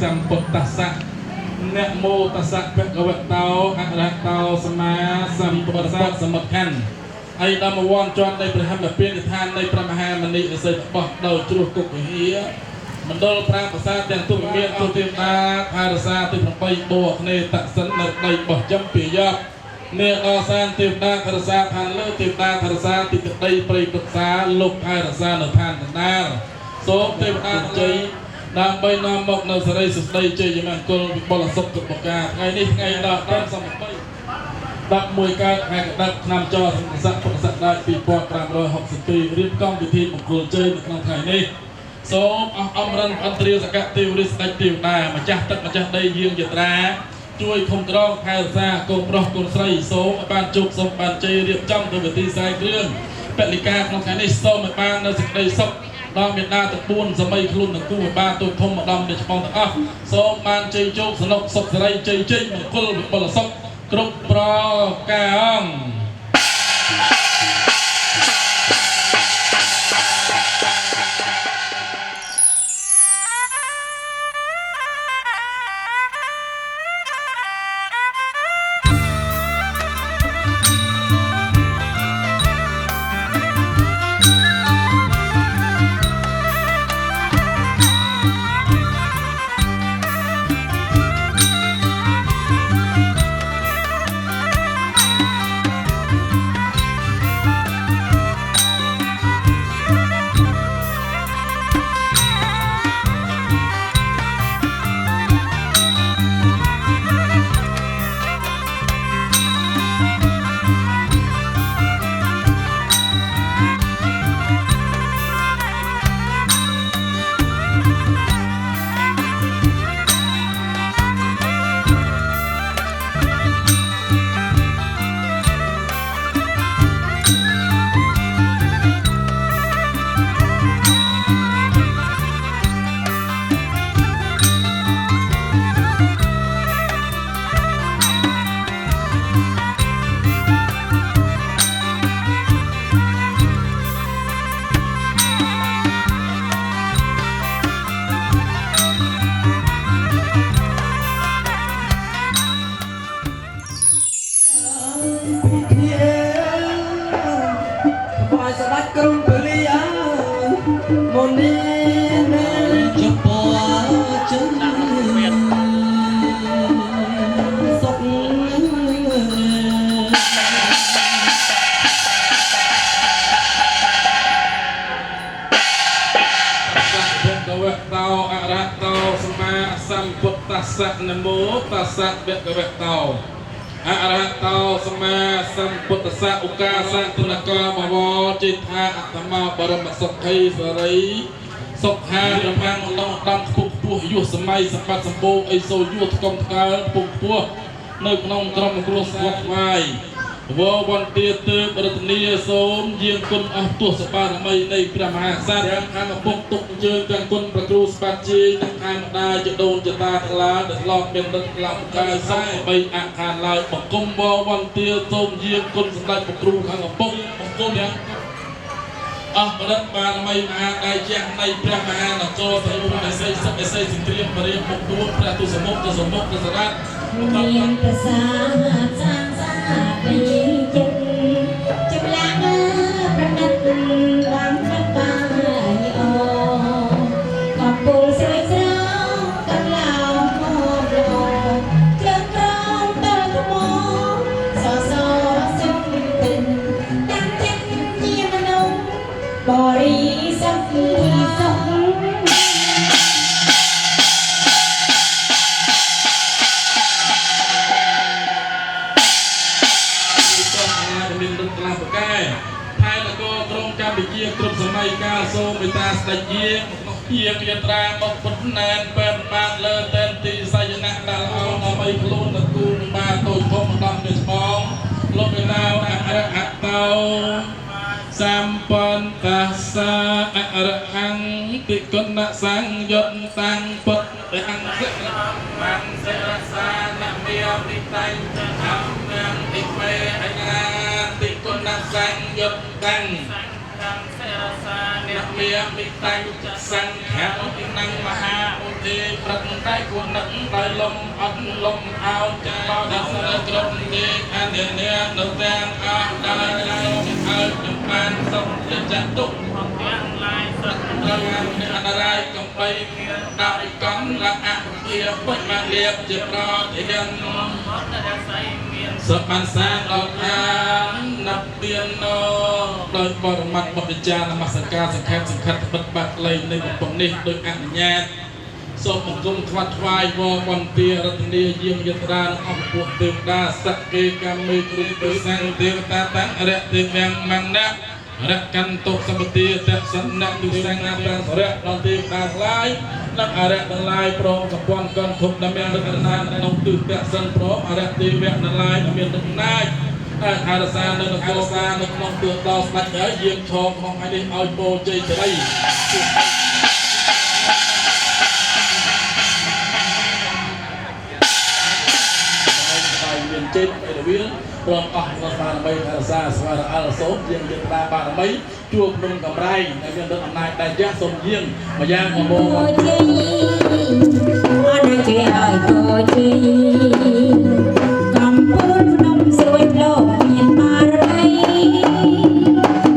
สัมพุทธัสสะนะโมตัสสะภะคะวะโตอะระหะโตสัมมาสัมพุทธัสสะสมคัญไอ้ดำมวอนจวนในประธรรมเปลี่ยนทานในพระมหามณีเสด็จบอกโดยจุลกุกเฮียมันโดนพระประสาทอย่างตุ้มเมียนตุ้มเทียมนาพาราซาติดไปบวกในตักสันในบ่จำปียอบเนื้ออาซานติดนาพาราซาพันเลือติดนาพาราซาติดไปปริปรึกษาลูกพาราซาในทานนาโสมติดนาใจนำไปนำบอกในสไลสุดใดใจยังมันกลบอลสกจุดประกาศไงนี่ไงดอกตั้งสมัยไปดักมวยการแข่งดักนำจอสักผลสักได้ปีปอน360 ปีเรียบกล้องพิธีมงคลเจในครั้งไทยนี้โสมอมรันอันตรีสกัดติวริสไตติวนามาจักตักมาจักได้ยืงหยัดราช่วยคงกรองแพร่ซาโกงรอกโกนไส้โสมปานจุกสมปานเจเรียบจ้องตัวพิธีสายเครื่องเปลิกาครั้งไทยนี้โสมปานในสักได้ศพดาวเมียนาตะปูนสมัยคลุนตะกู้บ้านตัวทมดำเดชปองตะอ้อโสมปานเจโจกสนกศพสไลเจเจมงคลบลศพกรุบปรากางสัมพุทธัสสะนะโมตัสสะเบกเวกเตาอะระหะโตสัมมาสัมพุทธัสสะอุกาสะตุนกามวจิตหะอัตตมาบรมสุขัยสริสุขะระพังลองดังปุกปุยุสมัยสัพพะสัมโภไอโซยุทกรมกาลปุกปุในขนมกรมกรุสวักไว้ววันเตียตือบริตนีโสมเยียงคุณอัตัวสปาไม่ในพระมหาสัตว์ยังข้ามปุกตุกเจอกันคุณประครูสปาจีนักข้ามได้จะโดนจะตาทลาเดือดร้อนเป็นดังลำกายสายไปอาคารลายปกกลมววันเตียโสมเยียงคุณสไลประครูข้างปุกปุกเนี่ยประดับบารมีมหาได้แจ้งในพระมหานครไทยในไซส์ในไซส์สิงเตรียมเรียมปุกปุกพระตุสมุกตุสมุกตุสรัตเมียนภาษาสร้างสาปีจุกจุกลังประดับวางพระปายอขอบปูสวยเจ้ากันเหล่าหอบโลเครื่องครองตะลุมสอสอสุขตึงดังเท็จเยี่ยมนงบริสัทธิ์สงกรุบสมัยกาโซมิตาสตเยียงยตราบกพุทธนานเป็นบางเลเตนตีไซนักดาวเอาเอาไปพลูนตะกูลมาโตชมดำเป็นฟองลบไปดาวอะระหะเตาสัมปันตัสสะอะระหังติกุณสังยนตังปดตังเสมันเสรสานะเมียติตังจะทำเมืองติเวอญาติกุณสังยนตังเสรสาเนม มีมิตังสังขารตินังมหาอุเทปรัตได้กุนังได้ลมอันลมเอาจะมาดัสระกรมเดอันเดียนนแดงอาได้เอาจุปานสมจะตุกของเตียงลายสักระงันอันไรกำไปได้กันละอักเกียบมาเลียบจะรอเทียนสมันสานออกทางนับเตียนโนโดยบรมัดบริจาคนมัสการสังฆสังฆัดบัดบัดเลยในบุญนี้โดยอนุญาตสมกุมทวัดวายววันเตียรัตเนียเยี่ยมยตราอัมพุเทวดาสักเกกามิกรุปสังเทวตาตังอระเทวมังนะรักกันตกสมติแต่สันนักดุสังนาตังระนองเทวดาลายนักอระทั้งหลายพร้อมกับความกันทุกดำเนินรัตนานนองตื่นแต่สันพร้อมอระเทวทั้งหลายดำเนินทั้งนายอาราซาในนครซาในนองตื่นต่อสัตย์เยี่ยมชมของไอ้เด็กเอาโปเจจะได้เจ็ดไอ้เรื่องรองอัครสารใบอาราซาสวรรค์อาราโซยังยังตาบารมีช่วงนุ่งกำไรในเรื่องเดินอำนาจได้ยะสมยิ่งมาย่างมาโบจีอันนั้นจีไอ้โบจีกำพูดนมสวยโลกเมียนมาไร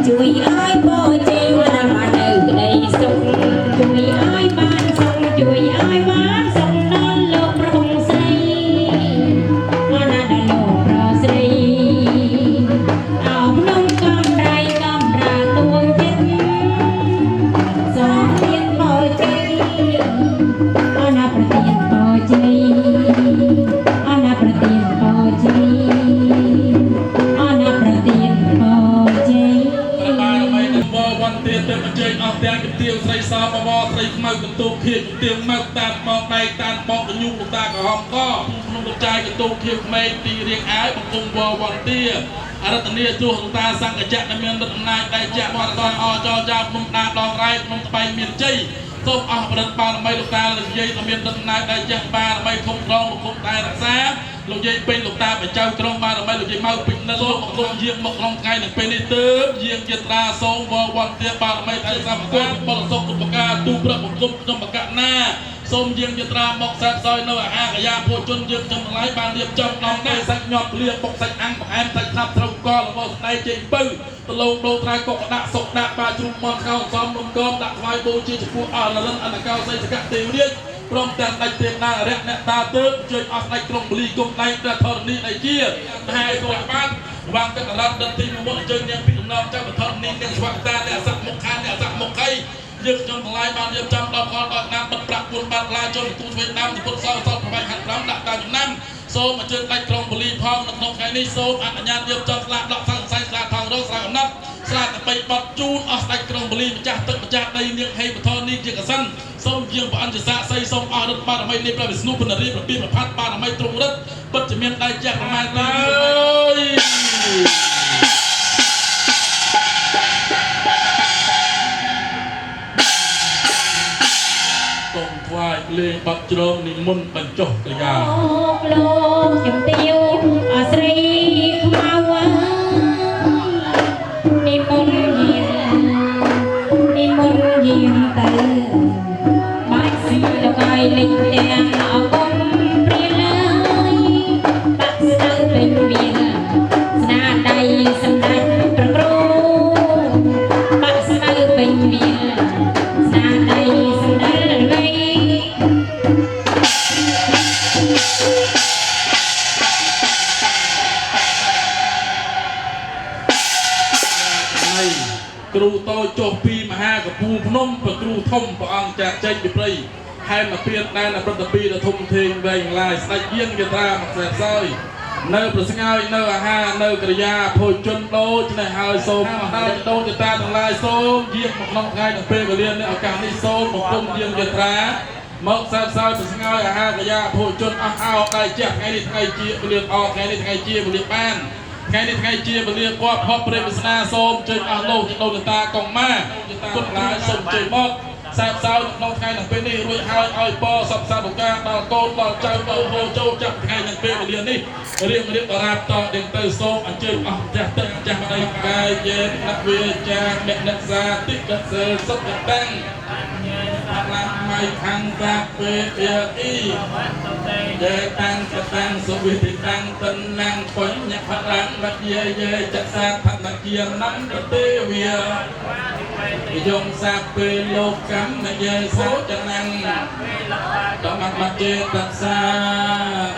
ช่วยไอ้โบจีวันมาเดินได้ส่งช่วยไอ้บ้านส่งช่วยไอ้บ้านส่งนอนโลกประงใสวันนั้นโลกประใสเอานมกำไรกำราตัวเจ็ดสองเทียนโบจีอันนั้นประเทียนโบจีอันนั้นประเทียนโบจีอันนั้นประเทียนโบจีวันเตียนเต็มเจงออกแดงกับเตียวใส่ซาบวอใส่เมากับตูเขียกับเตียวเมาตาปอกในตาปอกกับยุ่งตากับหอมก็นุ่งกระจายกับตูเขียไม่ตีเรียงอ้ายบังคงวอวันเตียอารัตเนียจูหตาสังกะจะดำเนินรัตนายได้จะวันตอนอจอจานุ่งตาดองไรนุ่งไปเมียนใจส้มออกประดับปาไม่ลูกตาเลยยัยดำเนินรัตนายได้จะปาไม่คงครองคงตายรักษาลูกยัยเป็นลูกตาไปเจ้ากรองมาไม่ลูกยัยเมาปิดนั่นโลกลงเยี่ยมมกลงไงหนึ่งเป็นในเติมเยี่ยมเจตราทรงววันเตียปาไม่ไทยสามกุลบอลทรงตุปกาตูประมุขจมปกะหน้าส้มเยี่ยมเจตราหมกแซ่ซอยเนื้อหากยาโพจนเยี่ยมจำหลายบานเรียบจำน้องได้สักหยอบเรียบปกใส่อังแอมใส่ทับทรงก้อนแล้วในเจงปื้ตะลงโดนทายกกดะศกดะปาจุมมันเข้าซ้อมนมกอมดักไฟโบจีจะพูดอ่านแล้วอันเก้าใส่สกัดเตียวเรียกพร้อมแต่ในเตียงนาเรนตาเติมช่วยออกในกรงบลีกงในประทอนนี้ในเกียร์ให้ตัวบ้านวางกันรัดดันทีมมดเจอยังพิจารณาเจ้าประทอนนี้ในสวัสดิ์ตาเนี่ยสักมุกคานเนี่ยสักมุกไข่ยึดจนทลายบานยึดจำดอกคอนดอกน้ำบัดปรักบุญบานลายจนตูเวียดนามที่พุทธเศร้าเศร้าไปหันร้ำดักตาจุดน้ำโซ่มาเจอในกรงบลีพองนักนกไก่นี้โซ่อันญาณยึดจำสละดอกสังไซสละทองโรสละนัดสละไปบัดจูนออกในกรงบลีมาจากตึกมาจากในเลี้ยงให้ประทอนนี้เกี่ยวกับสั้นส้มเยี่ยมอันจะสะใส่ส้มอารัดปาทำไมในประเวศนุปนรีประปีประพัดปาทำไมตรงรัดปัจจุบันได้แจกประมาณเลยตรงควายเลี้ยงปัจจุบันนิมนต์บรรจบกระยาโลกจำเตียวอาศรีขมาวานิมนต์เยียนนิมนต์เยียนเตอแล้วก็ลิงแดงเอาบนเปลี่ยนเลยปักเสาเป็นเวียนสนาใดสำนักประโคปักเสาเป็นเวียนสนาใดสำนักเลยครูโตโจปีมหากระปูพนมประครูทมประอังจากใจบิปรีให้มาเปลี่ยนได้ในประตูปีละทุ่มเทงแรงลายสายเยี่ยงกระตามาแสบซอยเนื้อประสงายเนื้ออาหารเนื้อกระยาโพจนโตจะในหายโซมได้โตจะตาทั้งลายโซมเยี่ยงมาน้องไก่ทั้งเปรี้ยวเรียนในอาการนี้โซมมาตุ้มเยี่ยงกระตาหมกแสบซอยประสงายอาหารกระยาโพจนเอาได้เจ็บไงนี่ไงเจี๊ยบเรียนออกไงนี่ไงเจี๊ยบเรียนบ้านไงนี่ไงเจี๊ยบเรียนว่าพอเปรี้ยวศาสนาโซมจนโลจะโตจะตากองมาต้นลายสมใจหมก សាបសោក្នុងថ្ងៃនឹងពេលនេះរួចហើយឲ្យពរសពសាធុការដល់កូនដល់ចៅដល់ហូចូលចាប់ថ្ងៃនឹងពេលវេលានេះរៀបតារាបតដេញទៅសូមអញ្ជើញអស់ចាស់ទឹកចាស់ម្ដាយកាយយើងអ្នកវាចាអ្នកអ្នកសាតិកសិលសុខតាំងអឡាមៃខាងតាពេជាអ៊ីយើងតាំងកតាំងសុវិធតាំងតិនណាំងបុញ្ញផរាំងវយាយេចសាផនជានំប្រទេវាយងសាពេលោកកម្មយាយសោចណាំងតំបត្តិចេតសា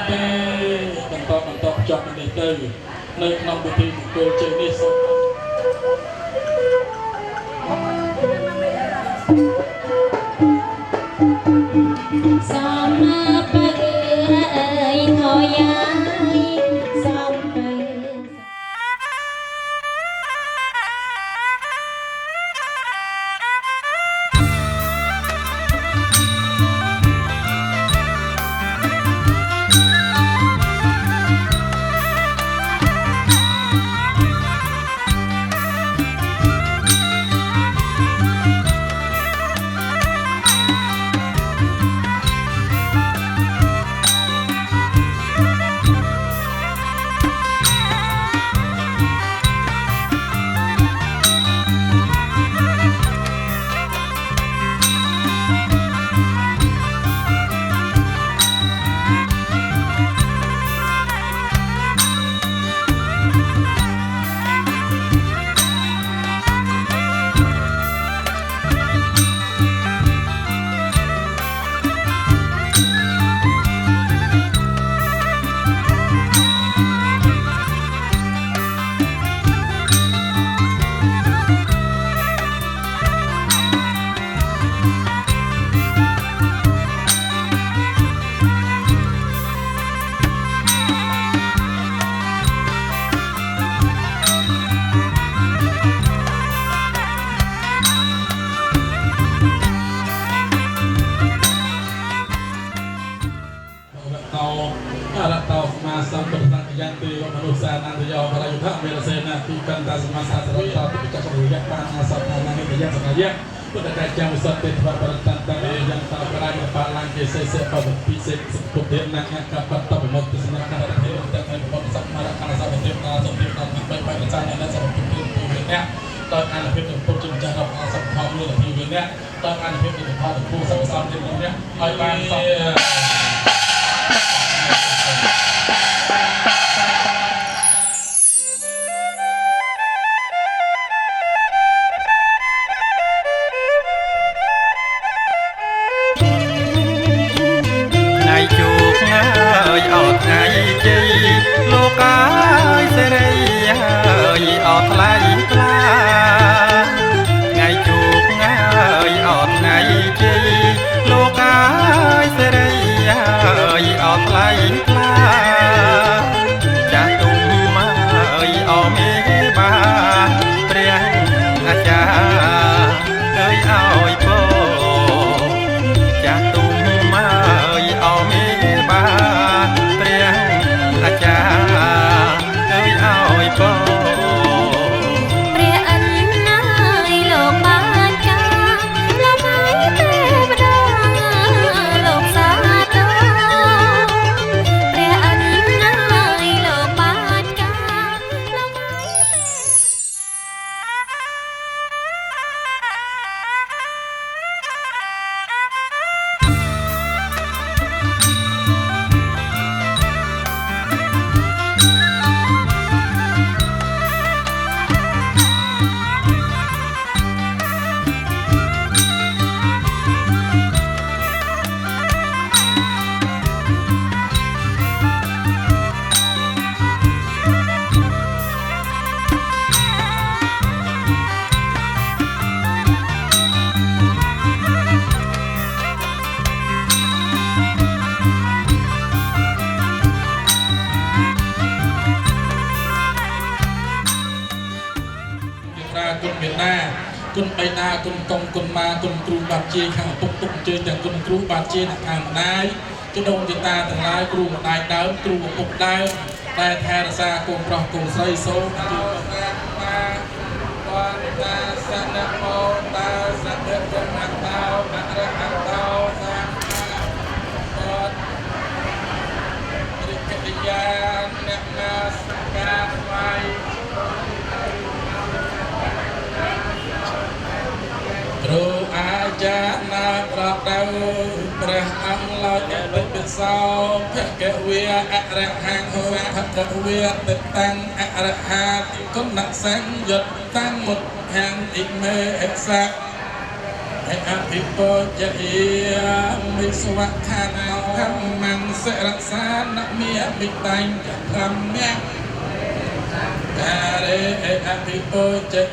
ពេបន្តចប់នេះទៅនៅក្នុងពិធីមង្គលជ័យនេះសូមសំបើអើយថយសំបើ สัมปทานยันตีวมนุษย์สานันตยอพระยุทธเวรเสนาที่กันตาสมาสาสรตาติจักรยะปานาสัพพานังนิยะสกายะพุทธกายจามิสัตติภะปรตันตะเมยังตาปรายะปาลังเกเสเสปะปิเสสุเทนังกัปปะตะมุตติสนะคะระเทตะเมปะสัมมาระคะสัพเทตาสัพเทตาไปไปจานะสัพพิติภูเนะตอนการเพ็รพุทธจุจาระสัพพะมุลทีเวเนี่ยตอนการเพ็รพุทธะผู้สัพสามเทเนี่ยให้บานสัพគុណបៃតាគុណកុំគុណម៉ាគុណគ្រូបាត់ជាខាងពុកទុកជើងទាំងគុណគ្រូបាត់ជាអ្នកខាងម្ដាយជដងចេតាទាំងឡាយគ្រូម្ដាយដើមគ្រូឪពុកដើមតែថែរក្សាកូនប្រុសកូនស្រីសូមជួយបានតាសនៈមោតាសៈគុណតោ សោភគវេអរហាងហោភគវេតិតាំងអរហាតិគុណសង្ឃយុតតាំងមុតហាងអ៊ីមេអក្សៈអភិពោជិមិសវៈខានោធម្មំសរសានមេមិតាញ់ធម្មៈការេអភិពោជិ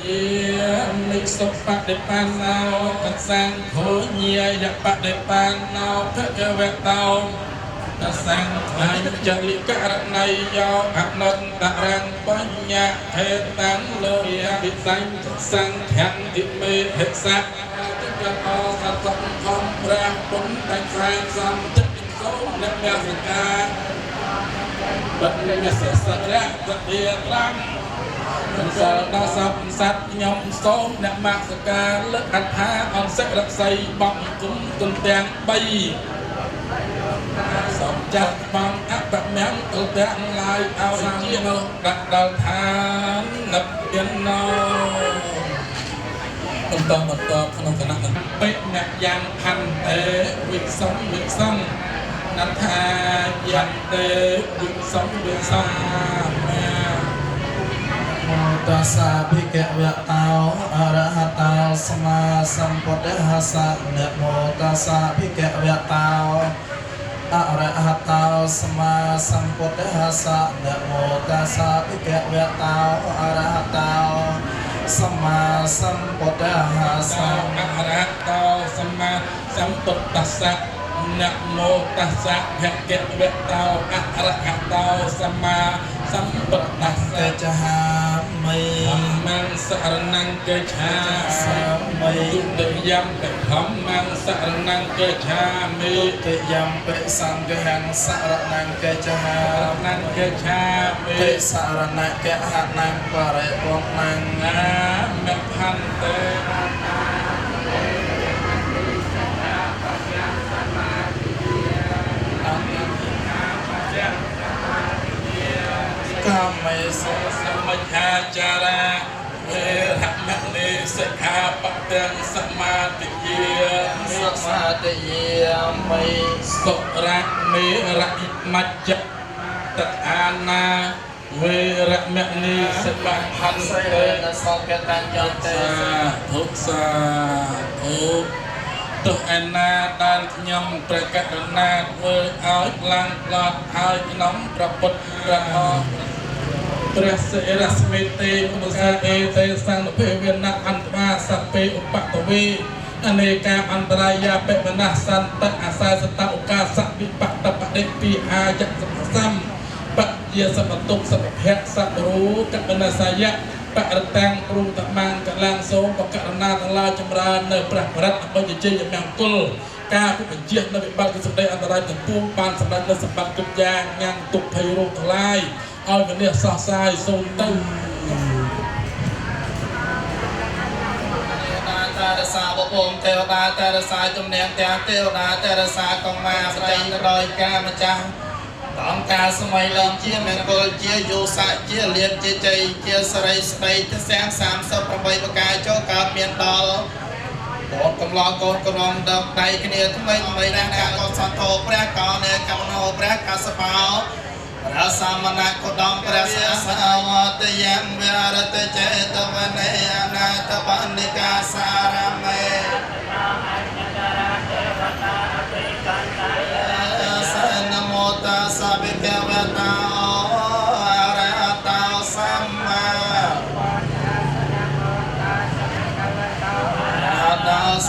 មិសុបតិបណ្ណោតសង្ឃោញាយបតិបណ្ណោភគវតោតសង្ឃាយចលិករណីយោអនន្តរੰបញ្ញហេតាំងលោយវិសញ្ញសង្ឃังតិមេហិសៈព្រះអសតធម្មព្រះពុទ្ធតែខ្សែសំចិត្តសូមអ្នកមានសការបិទមានសសរៈទទាត្រាំសរដល់សពសត្វខ្ញុំសូមអ្នកមកសការលើកអត្ថាអនសិរស័យបងគុំទុនទាំង3សំចាត់បងអបមំទុទាំងឡាយឲ្យជានោះដាក់ដល់ឋាននិព្វានណោបន្តក្នុងគណៈបេអ្នកយ៉ាងផាន់តេវិសំណថាយ៉ាងតេវិសំតសាភិក្ខវៈតោអរហតោសម្មាសម្ពុទ្ធស្សៈនមោតសាភិក្ខវៈតោអរហតោសម្មាសម្ពុទ្ធស្សៈនមោតសាភិក្ខវៈតោអរហតោសម្មាសម្ពុទ្ធស្សៈអរហតោសម្មាសម្ពុទ្ធស្សៈនមោតស្សៈភគវៈតោអរហតោសម្មាសម្ពុទ្ធស្សៈចហាមិធម្មំសរណង្កេឆាមិទុតិយំបិធម្មំសរណង្កេឆាមិទុតិយំបិសង្ឃังសរណង្កេចហានង្កេឆាមិបិសរណកៈហនំបរិបុណังណាមិផន្ទេកាមេសសមច្ឆាចារាវេរមណីសិក្ខាបទាំងសមាទិយាសមាទិយាមិសុរៈមេរៈមច្ចៈតអាណាវេរមណីសិក្ខាផន្ទេសង្កតញ្ញទេធុសាធុទុអនាដែលខ្ញុំព្រះករុណាធ្វើឲ្យឡើងផ្លត់ឲ្យក្នុងព្រះពុទ្ធព្រះធម៌ព្រះសិរស្មេទេមុសាអេទេសង្ឃភេវណៈអន្តវាសពេឧបតវេអនេកាអន្តរាយាបិមនសន្តអសាសតឧកាសវិបតបដិពីអាយសំបជាសបតុសពភៈសតរូកបនសាយៈបរតាំងព្រមតមាងកលាំងសូមបកករណាទាំងឡាយចម្រើននៅព្រះបរិត្តអបិជ័យមង្គលការពិបញ្ជានៅវិបត្តិសម្ដីអន្តរាយទាំងពួងបានសម្រាប់នៅសម្បត្តិគ្រប់យ៉ាងញ៉ាំទុកភ័យរោគទាំងឡាយឲ្យវិនិច្ឆ័យសោះសាយសូមទៅតារសាបពងទេវតាតារសាជំនាញទាំងទេវតាតារសាកុមារប្រចាំដោយការម្ចាស់អង្គការសម័យឡើងជាមង្គលជាយោសៈជាលៀបជាជ័យជាសរិស្ដីទសែង38ប្រការចូលកើតមានដល់កូនកំឡងកូនក្រមដកដៃគ្នាថ្មីណាស់ការកុសលធម៌ព្រះកោនៃកម្មនោព្រះកសបោព្រះសមណៈគដំព្រះសាសនាវតយំវិរតចេតវនេអនាតបណ្ឌិកាសារមេសនមោតាសភិក្ខវតោអរហតោសម្មា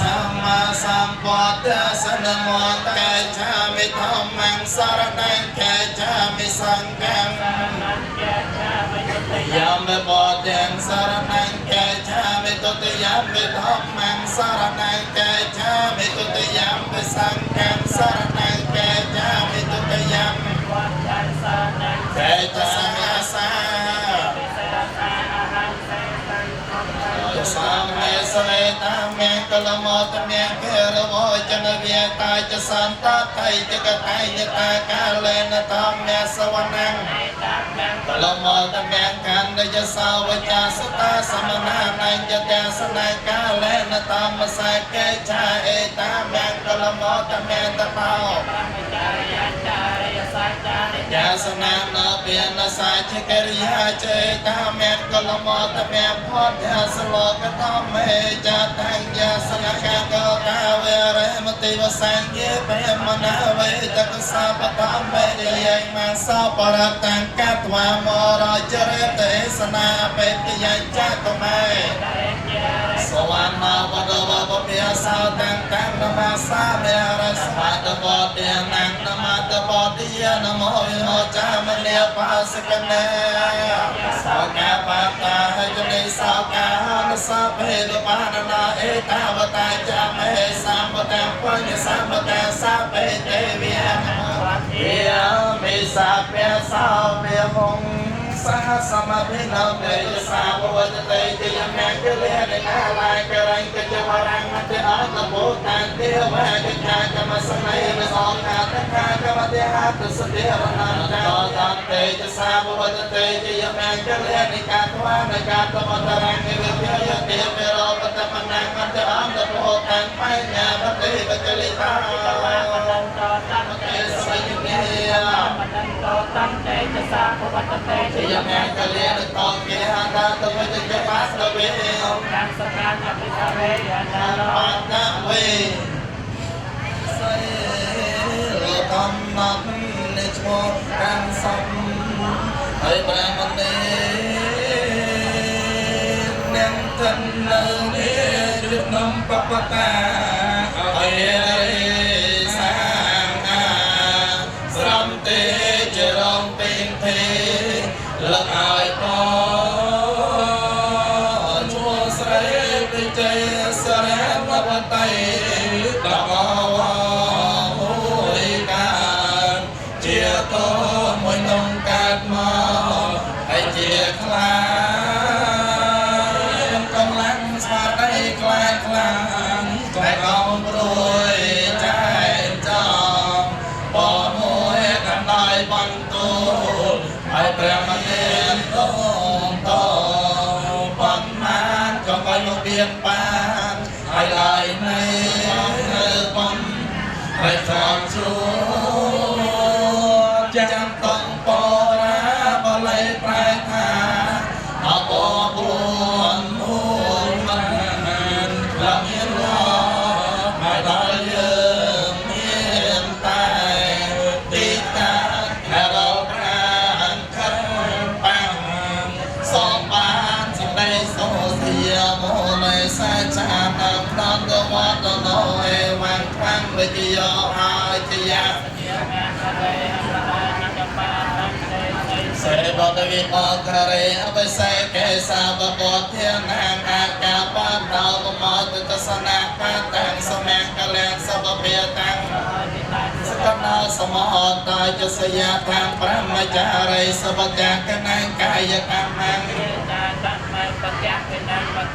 សម្មាសម្ពុទ្ធសនមន្តេឆាមិធម្មំសរណង្កេឆាមិសង្ឃំយមបទាំងសរណង្កេឆាមិទុតិយំធម្មំសរណង្កេឆាមិទុតិយំសង្ឃំសរណង្កេឆាមិទុតិយំកេឆាមិសាសាមេសលេតាមេកលមតមេកេរវចនវិតាចសន្តតៃចកតៃយតាកាលេនតមេសវណੰកលមតមេកណ្ដយសាវចាសតាសមណានញ្ញតេសនកាលេនតមសកេឆាអេតាមេកលមតមេតបោ យាសនានពានសាជកិរិយាចេកាមេកលមតមេផតយាសលោកធម្មេចាតាំងយាសនកាកោកាវេរមតិវសង្ឃេបេមនាវេតកសាបតំមេយាយមាសបរតាំងកត្វាមរចរិទេសនាបេតិយចតមេสวรรค์มาปะวะปะเปียสาวตังตังนมาสาเมรสวัสดิ์ปอเตียนังนมาตปอติยนโมวิโมจามเนียปัสสะเนสาวกาปะตาให้จนิสาวกาหนสัพเพตุปานานาเอตาวตาจามเหสัมปะตังปัญญสัมปะตังสัพเพเตวิยนเยมิสัพเพสาวเมหงสหสมภินัมเตยสาววัตเตยยแมงเกเรนนาลายกรังกจวรังมัจอัตโพตันเทวะกจากรรมสมัยมิสองนาตคากรรมเทหัตสเทวนาตตันเตยสาววัตเตยยแมงเกเรนิกาทวานกาตมตรังเวเทยเทเมโรปตมนังมัจอัตโพตันปัญญาปเตยปจลิตาเตสยิเนียยแมงกะเลียนตองเกหาตาตะเวจะปัสตะเวกังสกานปิตะเวยานาโลตะเวไสโลตัมนักนิจโมกังสัมไอ้บรามเนนังตันเนเนจุดนมปปตาไอ้สังอาสรัมเตจรองเป็นเทละอายปอชัวสระไปใจสระมาปไตตะกาวาโหยการเจียโตมวยนงกาดมาให้เจียคลายกำลังสาได้คลายคลางแต่เอารวยใจจอมปอมวยกันได้บันตูไอ้เปรมเนียนโตโตปันมานก็ไปมาเปลี่ยนปานไอ้ลายในปันไอ้ฟองชูจำต้องปอระบะเลยปลายทางเอาปอบวนมูลมันละเมียนรอไม่ได้เยืมเมียนตายติดตาแค่เราสองบ้านจึงได้โซเสียโมในสายชาตามตอนตัววัดตัวน้อยวันครั้งวิจิโยอาจิยาเสด็จบดิโอคาเรอภิเษกเกสาวบทเทียนแห่งอากาปานดาวมอตุตสนาคาตังสมังกะแลงสัพเพตังสกนาสมหตายจสยาทางพระมจาริสัพจักนังกายกรรมัง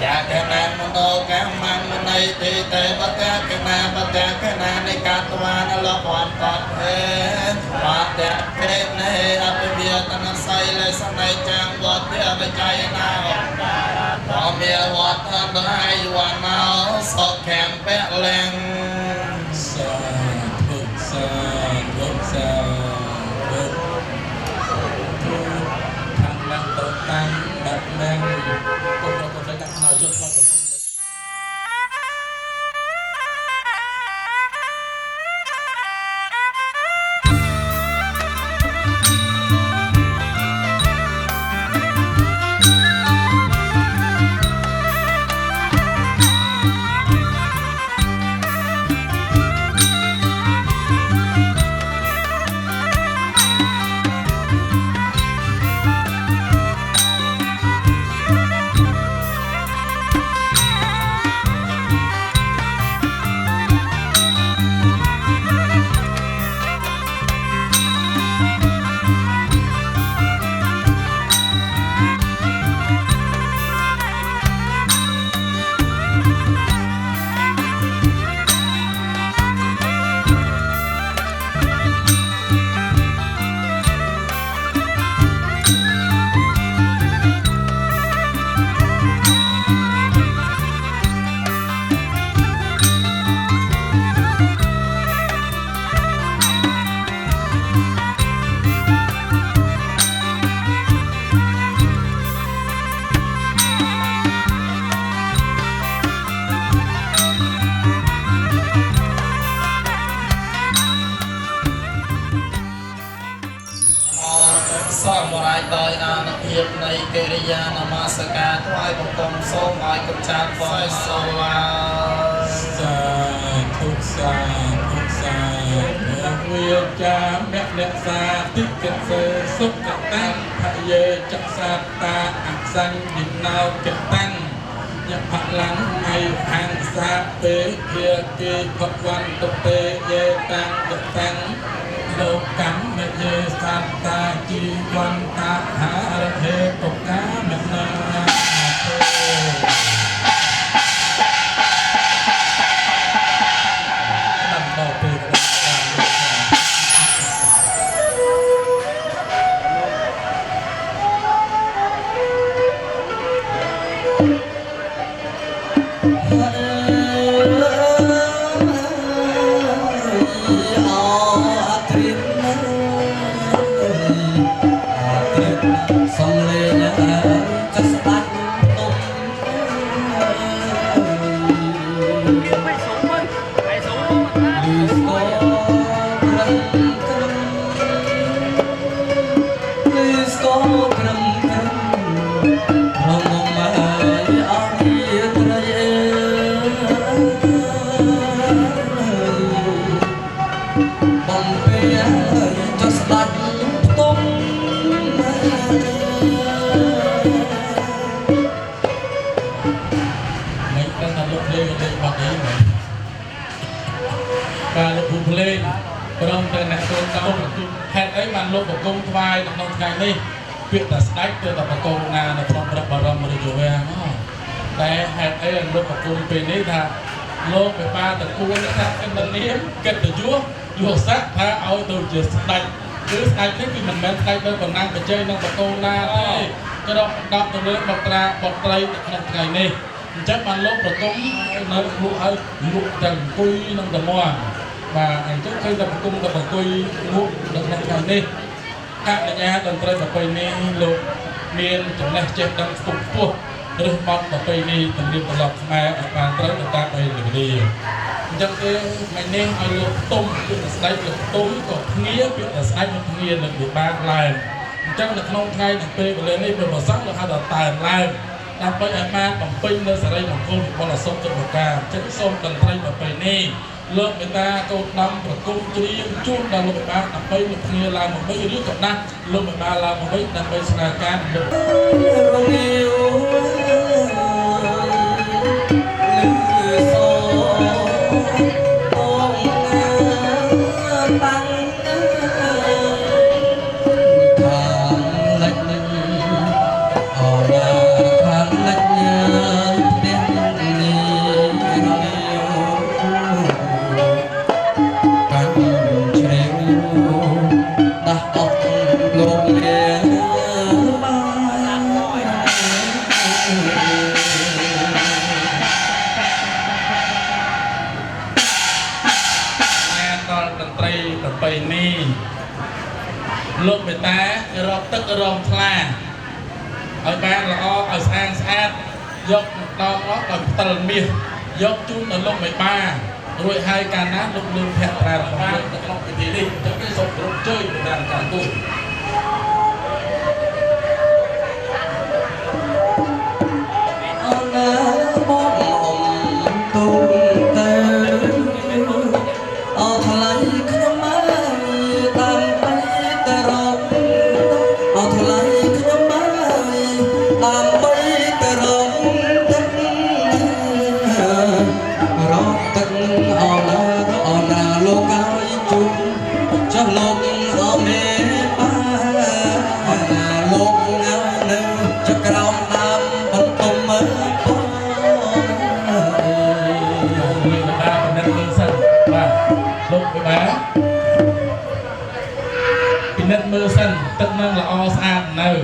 จากนังมโนกรรมังมนัยติเตปจักนาปจักนาในกาตวานละพรตัดเหตุปัจเจเกเนอภิเบียตนะไสเลยสนัยจังวัดเดียบใจนาพอเมียวัดทันได้วันเอาสอกแขมแปะแรงสาธุสาธุสาธุทางลังตกตังดับแมงคนเราคนใช้ดับหน่อยจนพอผม សមរ័យដោយអានុភាពនៃកិរិយានមស្ការថ្វាយបង្គំសូមឲ្យកំចាត់បងសូមឡាសាធុសាវាចាមអ្នកសាតិកសេសុខតាំងភយេចក្សាតាអក្សញ្ញវិណោកតាំងយៈផលាំងអៃអង្សាពេភាគេភវន្តុទេយេតាំងកតាំងលោកកម្មយេសត្តាជីវន្តាហារហេតុកាមណាព្រមទាំងអ្នកចូលតោហេតុអីបានលោកបង្គំថ្វាយនៅក្នុងថ្ងៃនេះពាក្យតែស្ដេចទៅតែបង្គំណានៅក្នុងព្រះបរមរាជវាំងតែហេតុអីលោកបង្គំពេលនេះថាលោកពិបាកតគួរថាកិត្តិនាមកិត្តិយសយុស័ក្តិថាឲ្យទៅជាស្ដេចគឺស្ដេចនេះគឺមិនមែនស្ដេចដោយតំណាងបច្ច័យនឹងបង្គំណាទេក៏ដល់10ទៅលើបុត្រាបុត្រីនៅក្នុងថ្ងៃនេះអញ្ចឹងបានលោកបង្គំនៅលក់ឲ្យលក់ទាំងអង្គុយនឹងតំមបាទអញ្ចឹងឃើញតែបង្គំតែអង្គុយលក់នៅក្នុងថ្ងៃនេះកញ្ញាតន្ត្រីប្រពៃណីលោកមានចំណេះចេះដឹងខ្ពង់ខ្ពស់ឬបទប្រពៃណីទំនៀមទម្លាប់ខ្មែរឲ្យបានត្រូវទៅតាមពេលវេលាអញ្ចឹងគឺថ្ងៃនេះឲ្យលោកទុំពាក្យស្ដេចលោកទុំក៏ភ្ងាពាក្យស្ដេចនឹងភ្ងានឹងវិបាកឡើងអញ្ចឹងនៅក្នុងថ្ងៃទាំងពេលវេលានេះព្រះប្រសង្ឃលោកហៅថាតើឡើងដើម្បីឲ្យបានបំពេញនៅសេរីមង្គលបលសុខទុក្ខការអញ្ចឹងសូមតន្ត្រីប្រពៃណីលោកមេតាកោតដំប្រគំជ្រៀងជួនដល់លោកបាដើម្បីលោកគ្នាឡើងមកវិញឬក៏ដាស់លោកមេតាឡើងមកវិញដើម្បីស្នើការលោករងាវលោកមេតារកទឹករងថ្លាឲ្យបានល្អឲ្យស្អាតស្អាតយកដល់អស់ឲ្យផ្តិលមាសយកជូនដល់លោកមេបារួចហើយកាលណាលោកលឿនភក្ត្រារបស់លោកនៅក្នុងពិធីនេះចឹងគេសូមគោរពជើញទៅតាមការទូលអរណាបងទូទៅអរថ្លៃខ្ញុំតាមមើលសិនទឹកនឹងល្អស្អាតនៅឥ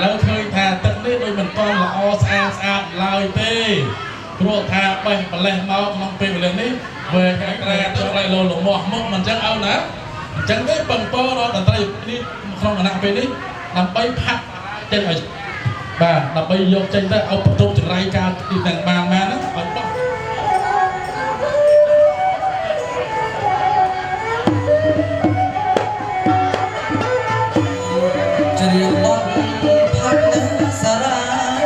ឡូវឃើញថាទឹកនេះដូចមិនទាន់ល្អស្អាតឡើយទេព្រោះថាបេះប្រលេះមកក្នុងពេលវេលានេះវាក្រែទឹកឡៃលោលមាស់មកមិនចឹងឲ្យណាអញ្ចឹងទេបង្កដល់តន្ត្រីនេះក្នុងគណៈពេលនេះដើម្បីផាត់ចេញឲ្យបាទដើម្បីយកចេញទៅឲ្យបន្ទប់ចរាយការទីទាំងបានណាឲ្យបោះច រៀងបត់ផាត់សារាយ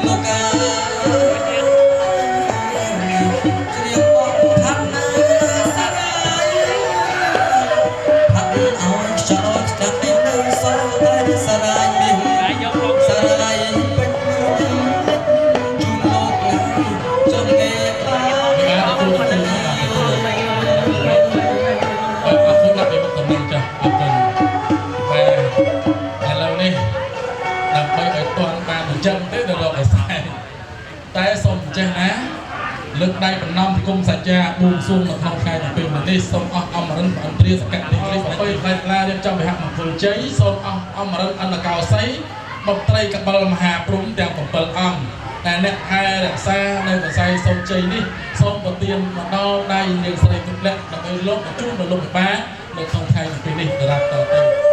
លោកកាច្រៀងបត់ផាត់សារាយផាត់ឲ្យខ្យល់ស្ដាប់ពីនៅសល់តែសារាយមានសារាយពេញជូនលោកណាចង់គេបាចឹងទេដល់លោកឯស្អែកតែសូមចេះណាលើកដៃបំណំគុំសច្ចាបួងសួងនៅក្នុងថ្ងៃទី2នេះសូមអស់អមរិនអន្តរាសកតិលិបីផ្លែខ្លារៀបចំវិហមង្គលជ័យសូមអស់អមរិនអនកោសីបុត្រីកបិលមហាព្រំទាំង7អង្គដែលអ្នកថែរក្សានៅកសែសូមជ័យនេះសូមប្រទានមកដល់ដៃនាងស្រីទុក្ខលក្ខដើម្បីលោកជួបដល់លោកពិបានៅក្នុងថ្ងៃទី2នេះដរាបតទៅ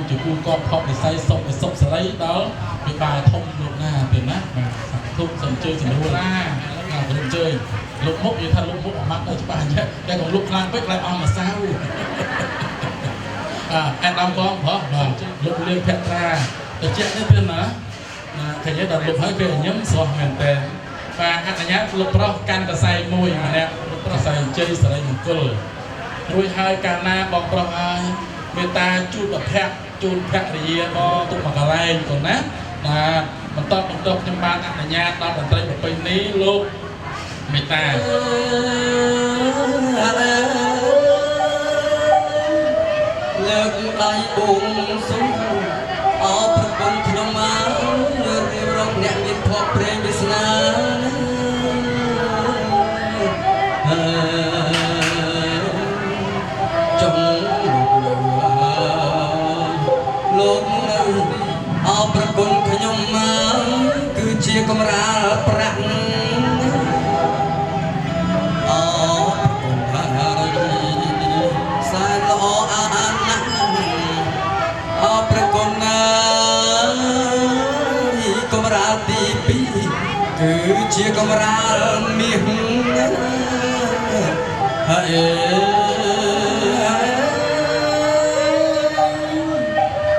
ជាគូកបខប់វិស័យសុខសុខសេរីដល់វិបាលធំលោកណាទៀតណាបាទទុកសំជើសម្រួលណាលោកជើញលោកមុខនិយាយថាលោកមុខអាម៉ាត់ដល់ច្បាស់តែក៏លោកខ្លាំងពេកខ្លាំងអស់ម្សៅអែដំបងប្រុសបាទលោកលៀងភក្ត្រាទៅជានេះទៀតណាឃើញដល់លោកហើយពេលញឹមស្រស់មែនតើបាទអនុញ្ញាតលោកប្រុសកាន់កសែងមួយម្នាក់លោកប្រុសសែងជ័យសេរីមង្គលរួចហើយកាលណាបងប្រុសហើយមេត្តាជូនភ័ក្រជូនភរិយាមកទុកមកកន្លែងកូនណាបាទបន្តខ្ញុំបានអនុញ្ញាតដល់តន្ត្រីប្រពៃណីលោកមេត្តាលើកដៃបួងសួងអរប្រពន្ធក្នុងមករៀបរងអ្នកមានភ័ព្វព្រេងវាសនាអរប្រគុណខ្ញុំមកគឺជាកំរាលប្រាក់អរប្រគុណហើយសែនល្អអាណាស់អរប្រគុណហើយកំរាលទី2គឺជាកំរាលមាសហើយ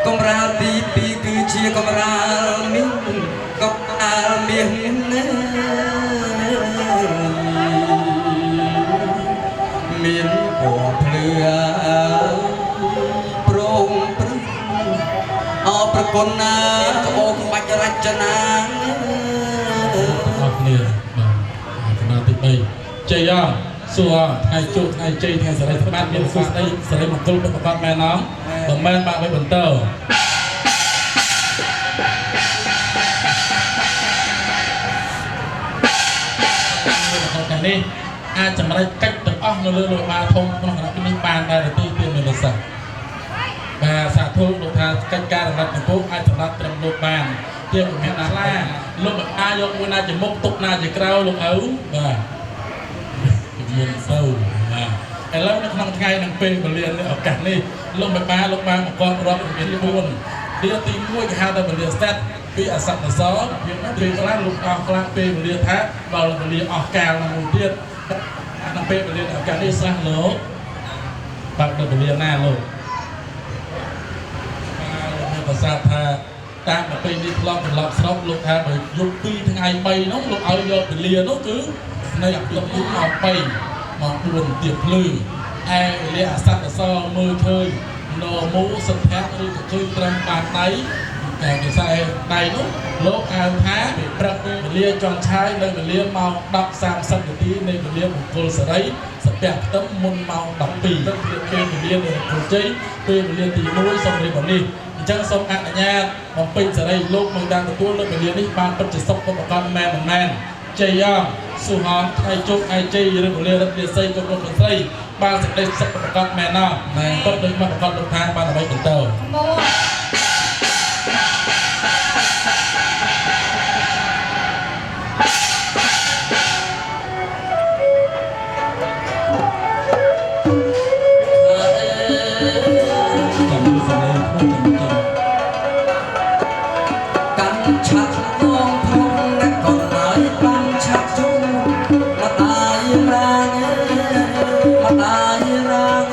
កំរាលទី2គឺជាកំរាលមាសកំរាលមាសមានពណ៌ភ្លឺប្រងព្រឹកអរប្រគុណណាក្បោក្បាច់រចនាអរគ្នាបាទគណៈទី3ជ័យអសួរថ្ងៃជោគថ្ងៃជ័យថ្ងៃសេរីស្បាត់មានសួស្ដីសេរីមង្គលពិតប្រាកដមែនអត់មិនមែនបាក់បីបន្តនេះអាចចម្រាច់កិច្ចទាំងអស់នៅលើលោកបាធំក្នុងគណៈនេះបានដែរទីមានលសាបាទសាធុលោកថាកិច្ចការរំលឹកកំពុងអាចសម្រាប់ត្រឹមលោកបានទៀតមានណាឡាលោកអាចយកមួយណាជាមុខទុកណាជាក្រោយលោកឪបាទមានសូវបាទឥឡូវនៅក្នុងថ្ងៃនឹងពេលវេលានេះឱកាសនេះលោកបានបង្កប់រាប់មាន4dia ទី1គេហៅថាវេលាស្តាត់ពីអស័ក្តិសរពេលខ្លះលោកអស់ខ្លះពេលវេលាថាដល់វេលាអស់កាលមួយទៀតដល់ពេលវេលាឱកាសនេះស្រះលោកបាក់ដល់វេលាណាលោកបាទប្រសាទថាតាមប្រពៃណីផ្លំត្រឡប់ស្រុកលោកថាបើយប់2ថ្ងៃ3នោះលោកឲ្យយកវេលានោះគឺនៅអាពី2ម៉ោង3ម៉ោង4ទៀតភ្លឺឯវេលាអស័ក្តិសរមើលឃើញនមូសុភ័ក្រឬក៏ឃើញត្រឹមបានដៃ แต่จะใส่ในนู้นโลกอาท้าปรับเรียจอนใช้เลยเรียเมาดับ3 นาทีในเรียบุคคลสไลด์สเปียกตั้มมุนเมาดับปีตั้งเป็นเรียเลยผู้ใจเป็นเรียตีมุ้ยสมเรียแบบนี้จังสมอันญาตมองเป็นสไลด์โลกเมืองดังตัวเลยเรียนี่บางปัจจุบันประกอบแมนใจย่างสุฮอนไอจุกไอเจเรื่องเรียรัฐเรียไซกับโลกไซบางสิ่งใดสักประกอบแมนน่ะก็เลยมาประกอบลงทางบางอะไรเป็นเตอร์ กันชักน้องพงนักก่อนหมายปันชักจุงมาตายรางมาตายราง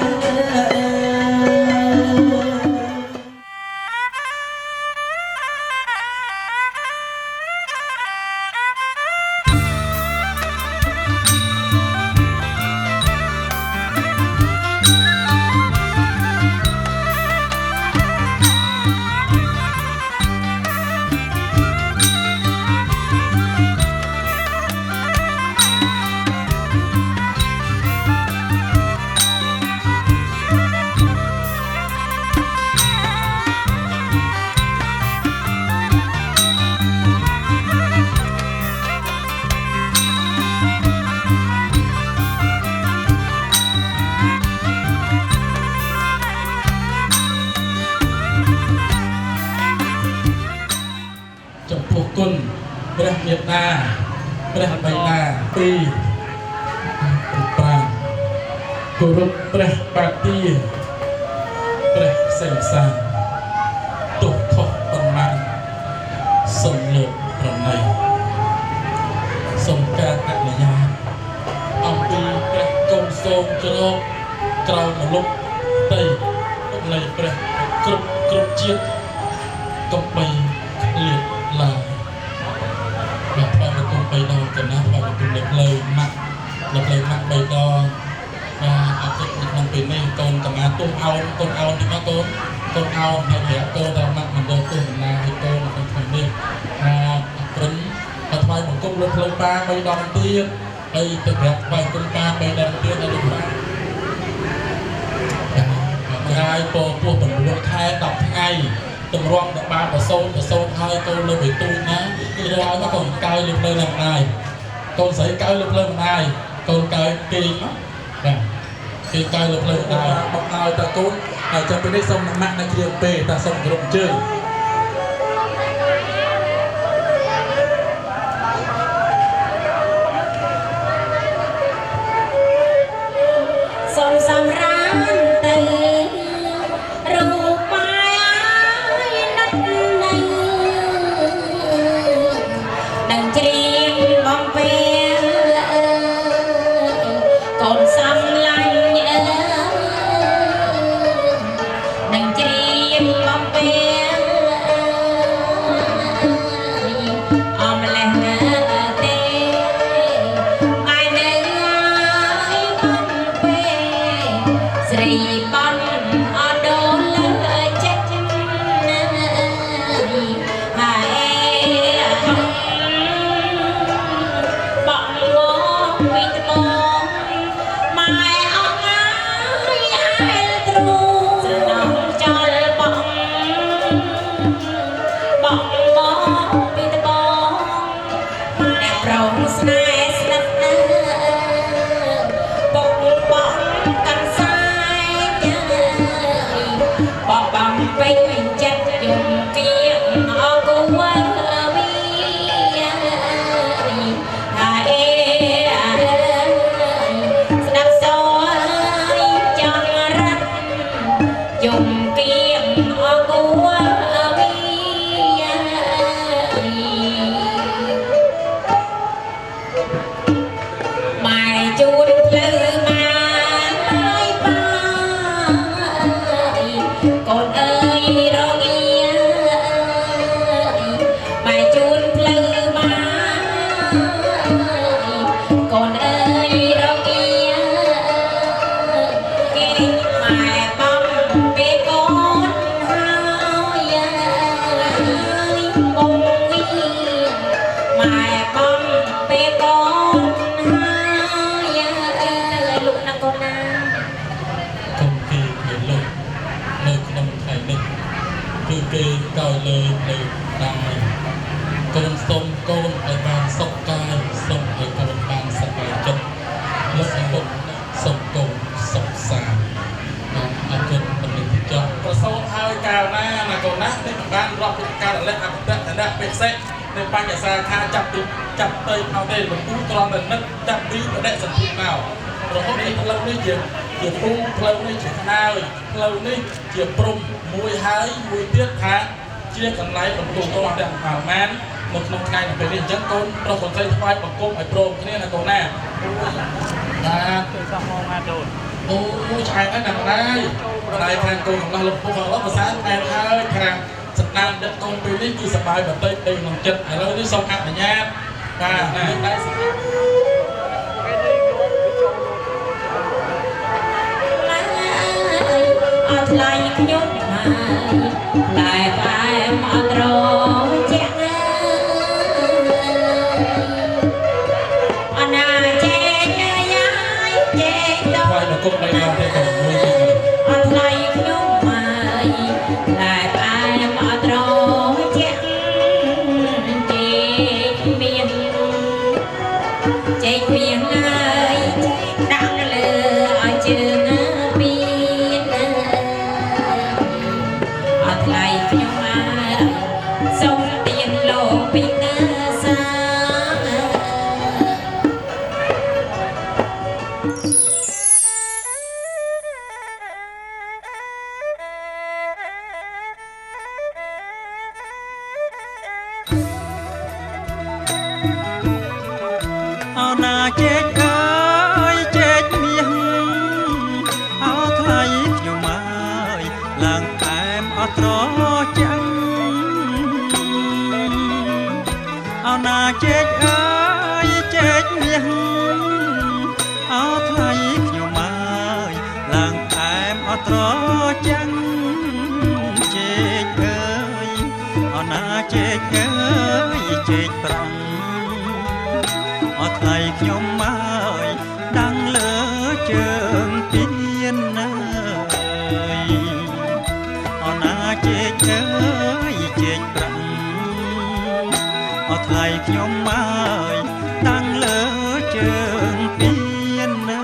គុណព្រះមេត្តាព្រះបិតាពីរប្រាគោរពព្រះបាទាព្រះសិង្សាទុកខុសប៉ុន្មានសូមលើកប្រណីសូមការអនុញ្ញាតអំពីព្រះកុំសូមជ្រោកក្រោមមនុស្សតីនៃព្រះគ្រប់ជាតិកំបីលៀបឡើយបាទផ្ដល់គុំ3ដងកណាស់ផ្ដល់គុំលើកលើម៉ាក់3ដងបាទអត់ទឹកក្នុងពេលនេះកូនកម្មាទុំអោនកូនអោនទីមកកូនអោនហើយប្រាក់កូនតាមម៉ាក់មិនដល់ទុំណាហើយកូនក្នុងថ្ងៃនេះព្រឹងតែថ្វាយបង្គំលើកលើប៉ា3ដងទៀតហើយទៅប្រាប់ថ្វាយគុំប៉ា3ដងទៀតដល់លោកប៉ាហើយពោះ9ខែ10ថ្ងៃតម្រាំដល់បានប្រសូតហើយកូនលើកទៅទូចណាគឺរកឲ្យកូនកើលើកលើនឹងណាយកូនស្រីកើលើកលើនឹងណាយកូនកើគេបាទគេកើលើកលើណាមកឲ្យតាកូនហើយចាំពីនេះសុំម៉ាក់នៅគ្រាពេតាសុំគ្រប់ជើងសូមសម្រាប់ទៅរូបបាយណាត់នៅនឹងជ្រៀងបំពេលកូនសំឡាញ់នឹងជ្រៀងបំពេលអមលេះណាទេថ្ងៃនៅបំពេល លៈអបតៈណៈបិសេនៅបញ្ញសាខាចាប់ទៅเอาទេលោកគ្រូត្រង់តែនឹកចាប់ពីបដិសន្ធិមករហូតដល់ផ្លូវនេះជាពុំផ្លូវនេះជាខ្នើយផ្លូវនេះជាព្រំមួយហើយមួយទៀតថាជាកន្លែងបន្ទូលត្រង់ទាំងប្រមាណនៅក្នុងថ្ងៃនៅពេលនេះអញ្ចឹងកូនប្រុសកូនស្រីថ្វាយបង្គំឲ្យព្រមគ្នាណាកូនណាបាទសោះមកមកដូនអូឆ្អែតណាស់ម្ដាយខាងកូនរបស់លោកពុករបស់ភាសាអែតហើយខាងសណ្ដានដឹកកូនពេលនេះគឺសប្បាយបន្តិចពេញក្នុងចិត្តឥឡូវនេះសូមអនុញ្ញាតបាទណាដៃសម្រាប់អត់ថ្លៃខ្ញុំហើយតែតែមកត្រជាក់អណាចេញយាយចេញទៅ ថ្វាយបង្គំដៃដល់ទេកូនមួយទៀត អត់ថ្លៃខ្ញុំហើយតែតែមកត្រជាក់ចេញមានចេញមានហើយដាក់លើឲ្យជើងខ្ញុំមកសូមទៀនលោកពីណាសាអោណាជែកអើយជែកមាសអោថ្លៃខ្ញុំមកឡើងថែមអត់ត្រចាំអោណាជែកអើយជែកមាសអោថ្លៃខ្ញុំមកឡើងថែមអត់ត្រចាំជែកអើយអោណាជែកអើយជែកប្រាំអត់ថ្លៃខ្ញុំមកដាំងលើជើងពីនណាអណាជែកអើយជែកប្រាំអត់ថ្លៃខ្ញុំមកដាំងលើជើងពីនណា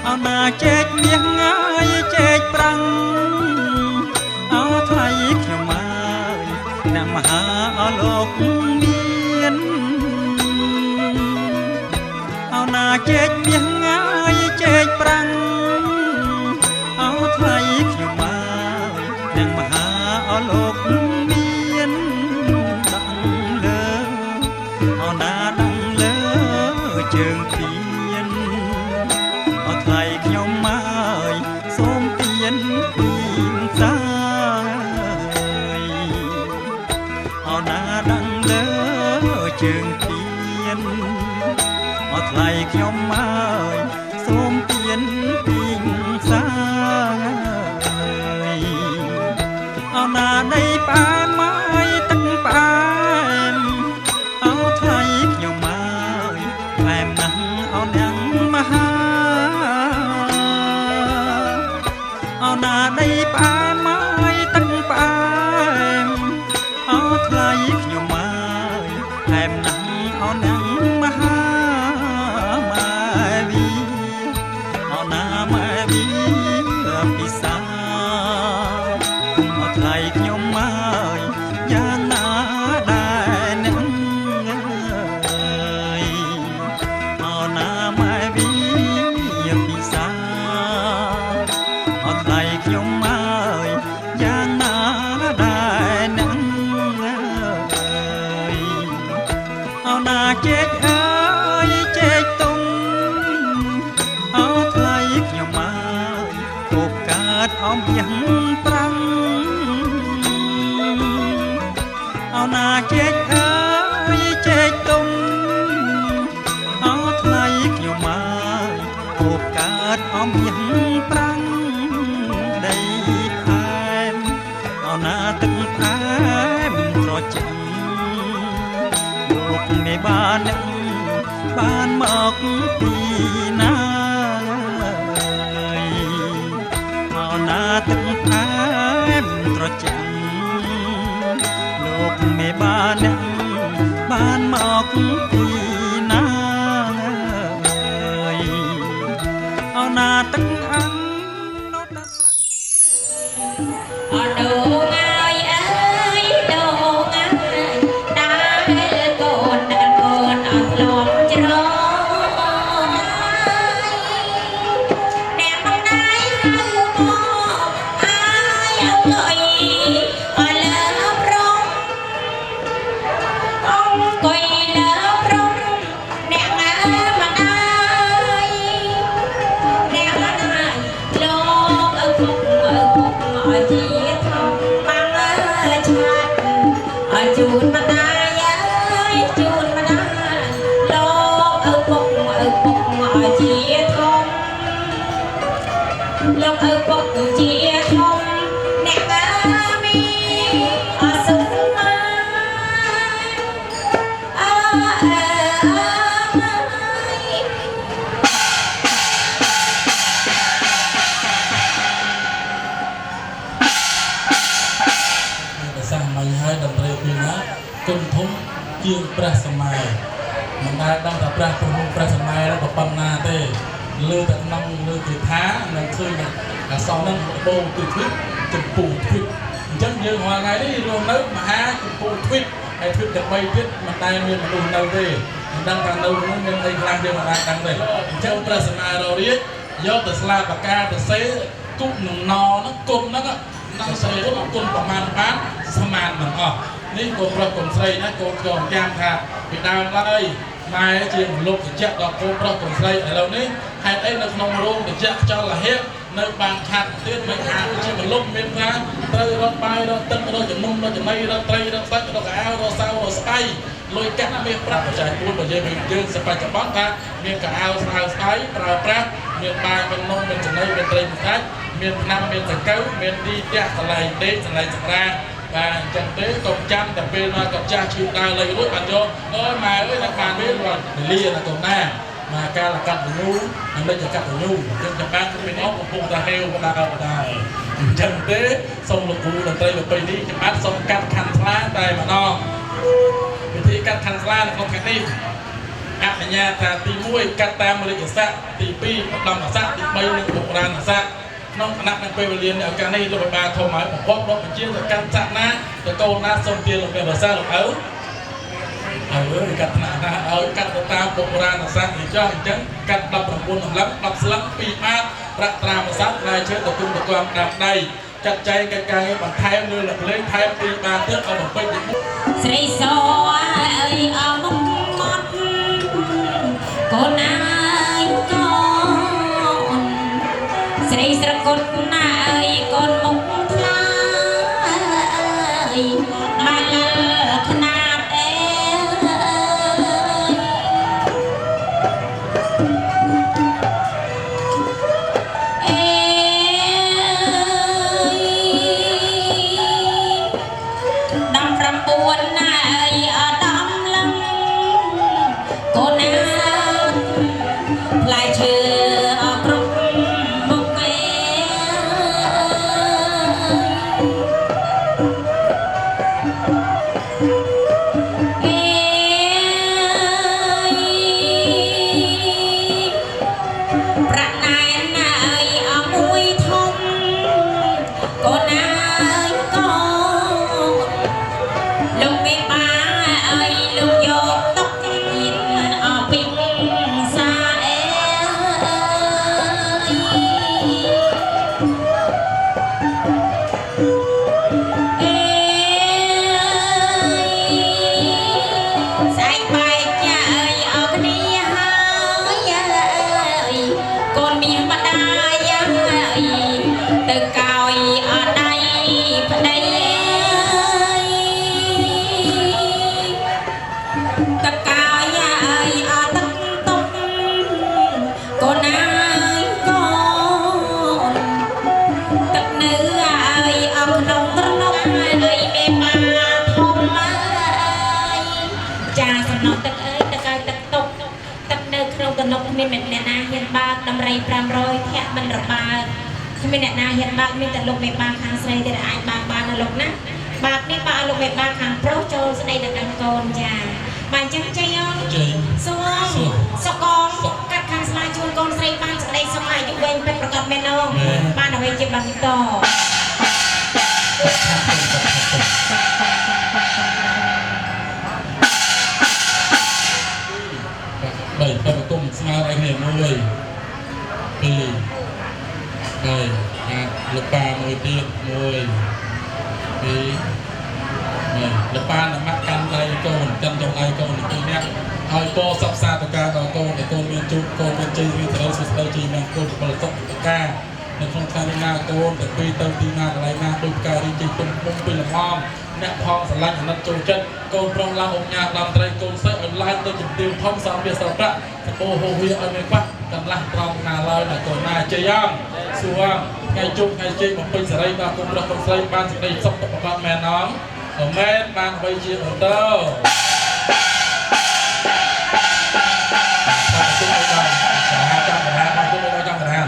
អណាជែកមាសហើយជែកប្រាំងអត់ថ្លៃខ្ញុំមកអ្នកមហាអលោកជែកមាសហើយជែកប្រាំងអោថ្លៃខ្ញុំមកទាំងមហាអលោកមានដឹងលើអោណាដឹងលើជើងពីនអោថ្លៃខ្ញុំមកសូមទៀនពីសាអោណាដឹងលើជើងពីនអត់ថ្លៃខ្ញុំមកសូមទៀនពីសាអណាដីផ្អែមមកទឹកផ្អែមអោថ្លៃខ្ញុំមកផ្អែមណាស់អោនាងមហាអណាដីផ្អែមមកទឹកផ្អែមអោថ្លៃខ្ញុំមកផ្អែមណាស់អោនាងមហាពិសាអត់ថ្លៃខ្ញុំមកយ៉ាងណាដែរនឹងអរណាម៉ែវីពិសាអត់ថ្លៃខ្ញុំមកយ៉ាងណាដែរនឹងអរណាជែកអើយជែកទុំអត់ថ្លៃខ្ញុំមកកើតអំយ៉ាងប្រាំងអោណាជែកអើយជែកទុំអោថ្លៃខ្ញុំមកអូកើតអំយ៉ាងប្រាំងដីផ្អែមអោណាទឹកផ្អែមត្រចាំលោកមេបានមកពីណាទឹកផ្អែមត្រចាំលោកមេបានមកពីណាអោណាទឹកអាំងនោះ អដូងហើយ ព្រះសម័យមិនដែលដឹងថាព្រះព្រំព្រះសម័យរបស់ប៉ុណ្ណាទេលើតែក្នុងលើគេថានឹងឃើញអាសននឹងបងទិដ្ឋិចម្ពោះទ្វីបអញ្ចឹងយើងរាល់ថ្ងៃនេះរស់នៅមហាចម្ពោះទ្វីបហើយទ្វីបទាំង3ទៀតមិនដែលមានមនុស្សនៅទេមិនដឹងថានៅនោះមានអីខ្លះយើងមិនដែលដឹងទេអញ្ចឹងព្រះសម័យររាជយកទៅស្លាបបកាទៅសេគុំនឹងណហ្នឹងគុំហ្នឹងនឹងសេគុំប្រមាណបានស្មានមិនអស់នេះកូនប្រុសកូនស្រីណាកូនក៏ចាំថាពីដើមឡើយម៉ែជាលោកត្រជាក់ដល់កូនប្រុសកូនស្រីឥឡូវនេះហេតុអីនៅក្នុងរោងត្រជាក់ខ្យល់លាហៈនៅបានខាត់ទៀតមិនខាត់ជាមលុបមានថាត្រូវរត់បាយរត់ទឹករត់ជំនុំរត់ចំណីរត់ត្រីរត់សាច់រត់កៅរត់សៅរត់ស្បៃលុយកាក់មានប្រាក់បច្ច័យ4បើយើងសបច្ចុប្បន្នថាមានកៅស្ៅស្បៃប្រើប្រាស់មានបាយមាននំមានចំណីមានត្រីមានសាច់មានថ្នាំមានសង្កូវមានទីផ្ទះកន្លែងដេកកន្លែងសម្រាកបាទអញ្ចឹងទេកុំចាំតែពេលមកកចាស់ឈឺដើរលេងរួចបានយកអើយម៉ែអើយតែបានវារត់លាណាកូនណាមកការកាត់ញូមិនមែនកាត់ញូយើងចាំបានពីអស់កំពុងតែហេវបដាបដាអញ្ចឹងទេសូមលោកគ្រូតន្ត្រីប្រពៃនេះចាំបានសូមកាត់ខាន់ស្លាតែម្ដងវិធីកាត់ខាន់ស្លានៅក្នុងខាងនេះអនុញ្ញាតថាទី1កាត់តាមរាជស័ក្តិទី2បឋមស័ក្តិទី3និងបុរាណស័ក្តិក្នុងគណៈនៅពេលវេលានៃឱកាសនេះលោកបានធំហើយបំផុតលោកបញ្ជាទៅកាន់ស័ក្តិណាទៅកូនណាសូមទានលោកព្រះភាសាលោកឪហើយកាត់ថ្នាក់ណាឲ្យកាត់ទៅតាមបុរាណស័ក្តិនេះចុះអញ្ចឹងកាត់19សម្លឹង10ស្លឹក2បាតប្រាក់ត្រាមួយស័ក្តិហើយជើងទៅគុំទៅគាំដាំដៃចាត់ចែងកិច្ចការបន្ថែមលើលលេងថែម2បាតទៀតឲ្យបំពេញទីស្រីសអើយអមុំមាត់កូនអើយកូនស្រីស្រកុតណាអើយកូនមុខថ្លាមកខ្នាតអេដំ9ណាអើយអដំលឹងកូនអើយផ្លែឈើគ្រប់មុខឯប្រាក់ណែនណាអើយអមួយធំកូនអើយកូនលោកមេបាអើយលោកយកតុកទៀតអពីសាអេស្អែកបែកចាអើយអរគ្នាហើយអើយកូនមានបដាយាយទៅកោយអត់ដៃប្តីតកោយអើយអត់ទឹកទុកកូនអើយកូនទឹកនៅអើយអស់ក្នុងត្រណុកអើយមេបាធំអើយចាសំណុកទឹកអើយទឹកឲ្យទឹកទុកទឹកនៅក្នុងត្រណុកមានអ្នកណាហ៊ានបើកដំរី500ធាក់មិនរបើកគ្មានអ្នកណាហ៊ានបើកមានតែលោកមេបាខាងស្រីទេដែលអាចបើកបានណាលោកណាបើកនេះបើកលោកមេបាខាងប្រុសចូលស្ដីទៅកាន់កូនចាបានចឹងចៃអូនសួងសកងកាត់ខាងស្មាជួនកូនស្រីបានស្ដីសុខអាយុវែងពេកប្រកបមែនអូនបានអ្វីជាបន្ត3ទៅគុំស្មើឲ្យគ្នា1 2 3លោកប៉ាមួយទៀត1 2លោកប៉ានឹងមកកាន់ដៃកូនកាន់ចុងដៃកូនពីរនាក់ឲ្យពរសិក្សាទៅការដល់កូនឲ្យកូនមានជោគកូនមានជ័យរីករាយសុខស្ដីជ័យមានកូនពលសុខទៅការនៅក្នុងថ្ងៃនេះណាកូនទៅពីទៅទីណាកន្លែងណាដូចការរីកជ័យពុំពីល្មមអ្នកផងស្រឡាញ់អាណិតចូលចិត្តកូនប្រុសឡើងអង្គញាដំត្រីកូនស្រីឲ្យឡើងទៅជំទាវធំសំវាសប្រាក់សពោហោវាឲ្យមានបាក់កន្លះត្រង់ណាឡើយណាកូនណាជ័យយ៉ាងសួរថ្ងៃជុំថ្ងៃជ័យបំពេញសេរីដល់កូនប្រុសកូនស្រីបានសេចក្តីសុខទុក្ខប្រកបមែនអងមែនបានអ្វីជាអូនទៅតាមទៅដល់ចាំកណ្ដាលតាមទៅដល់ចាំកណ្ដាល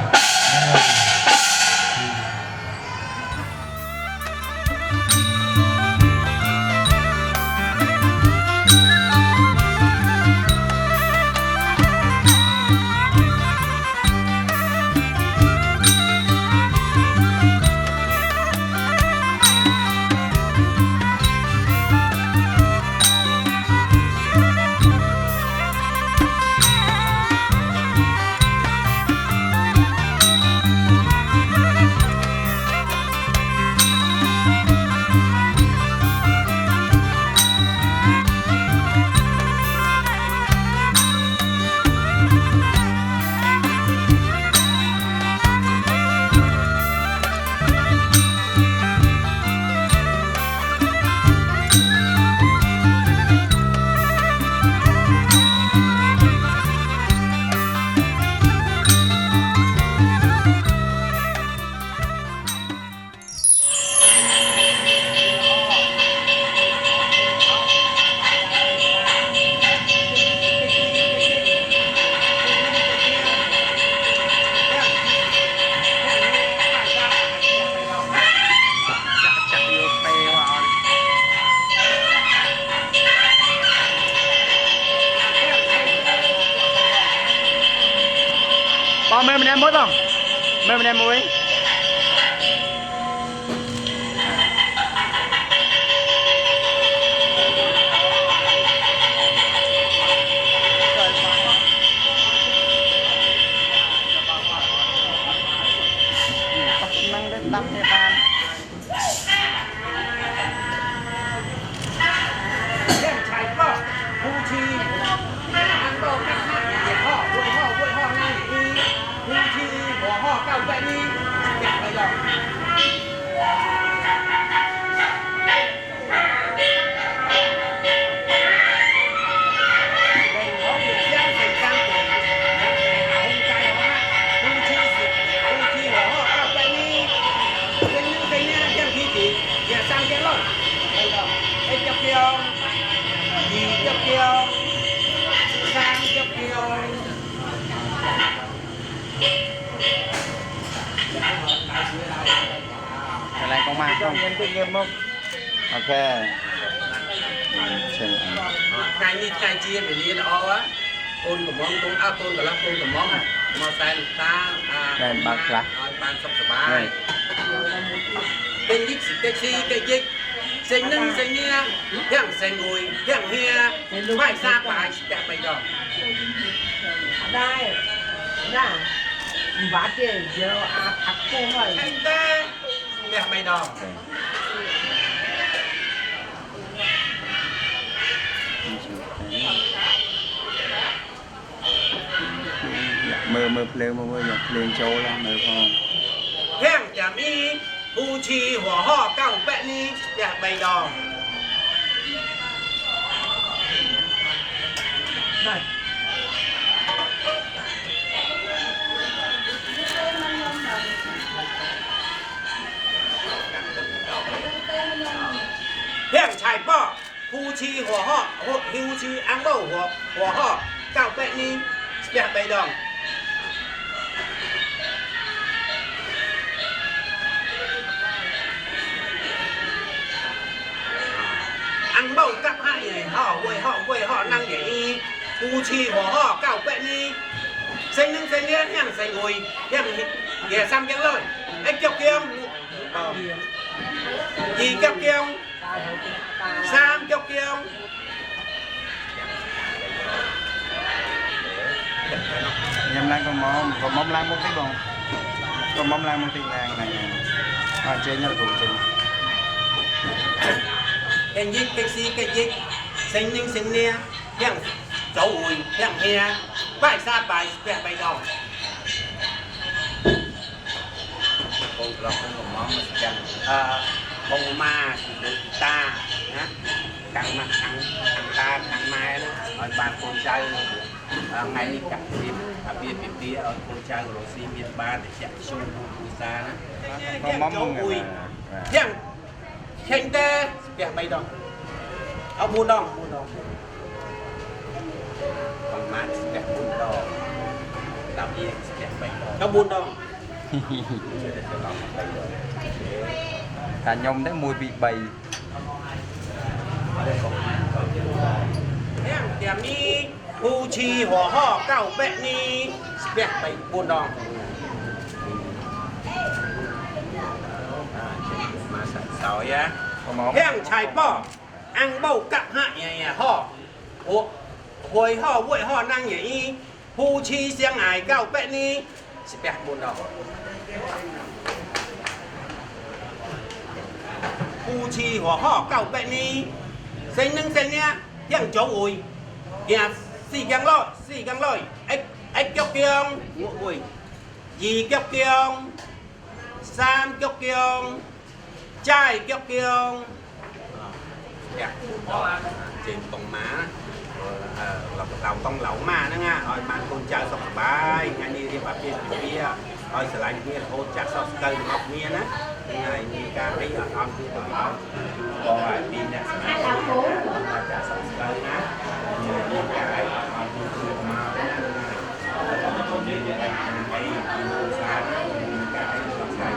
មើលម្នាក់មួយបងមើលម្នាក់មួយนั่งได้ตั้งในบ้านเล่นชายก็ผู้ชีอันโตกันห้าเด็กพ่อด้วยพ่อนั่งอีผู้ชีหัวห่อเก้าแบบนี้อยากไปหรอกอะไรก็มาต้องเงินเป็นเงินมั้งโอเคเช่นไก่นี่ไก่จีนแบบนี้เอาวะตูนกับมองตูนเอาตูนกับลังตูนกับมองมาใส่ตาแรงบางครั้งบางสบายเป็นยิกสิเป็นซีเป็นยิกเสียงนึ่งเสียงเนี้ยเรื่องเสียงงุยเรื่องเฮียไม่ทราบไปแต่ไปดอกได้น่ะบาดเจ็บเยอะอาพักโค้งเลย แข่งเต้เนี่ยไม่ดอกมือเพลงมืออยากเพลงโชว์แล้วมือพอแห้งจะมีบูชีหัวห่อเก้าแปะนี้อยากใบดองได้แห้งชายป้อบูชีหัวห่อฮิวชีอังเบิลหัวห่อเก้าแปะนี้อยากใบดองăn bầu cặp hai này họ quay họ năng để y u chi họ cào quẹt đi xanh nâng xanh nhé nhàng xanh ngồi nhàng ghé sang cái lời anh chọc kia gì chọc kia sang chọc kia nhầm lang con móm lang một tí bon con móm lang một tí lang này chơi nhau cùng chơi cái dịch cái dịch sinh ninh sinh nia yang cháu ủi yang hia bài xa bài vẹn bài đầu con lọc con món mà chẳng con ma ta nhá càng mặt thằng ta thằng mai đó ở bàn con trai ngày đi cặp phim biệt tí ở con trai rồi xin biệt ba để chạy show xa đó con món ủi yang khen tê vẹn bài đầuเอาบุญดองประมาณแบบบุญดองตามเองแบบไปเอาบุญดองการยมได้มวยbị bầyเนี่ยเดี๋ยวมีผู้ชีหัวห่อเก้าแปะนี้แบบไปบุญดองมาสั่งเสาอย่าแห้งชายป้อăn bầu cặp hạ nhẹ họ hồi họ vui họ năng nhảy hu chi xiang ải cao bẹ ni sẽ bẹt buồn đầu hu chi họ cao bẹ ni xanh nâng xanh nha yang chỗ ui kìa xì găng lôi ếch chốc kiông ui gì chốc kiông sam chốc kiông chai chốc kiông trên tông má lọc tông lẩu ma nữa nha rồi bạn con trai sọc bài ngay đi bà kia kia rồi sẽ lại như ô chặt sọc cây ngọc miên á ngày như ca thấy ở con cứ tụi nó coi pin nè chặt sọc cây á như cái con cứ mau còn như cái xa cái sọc cây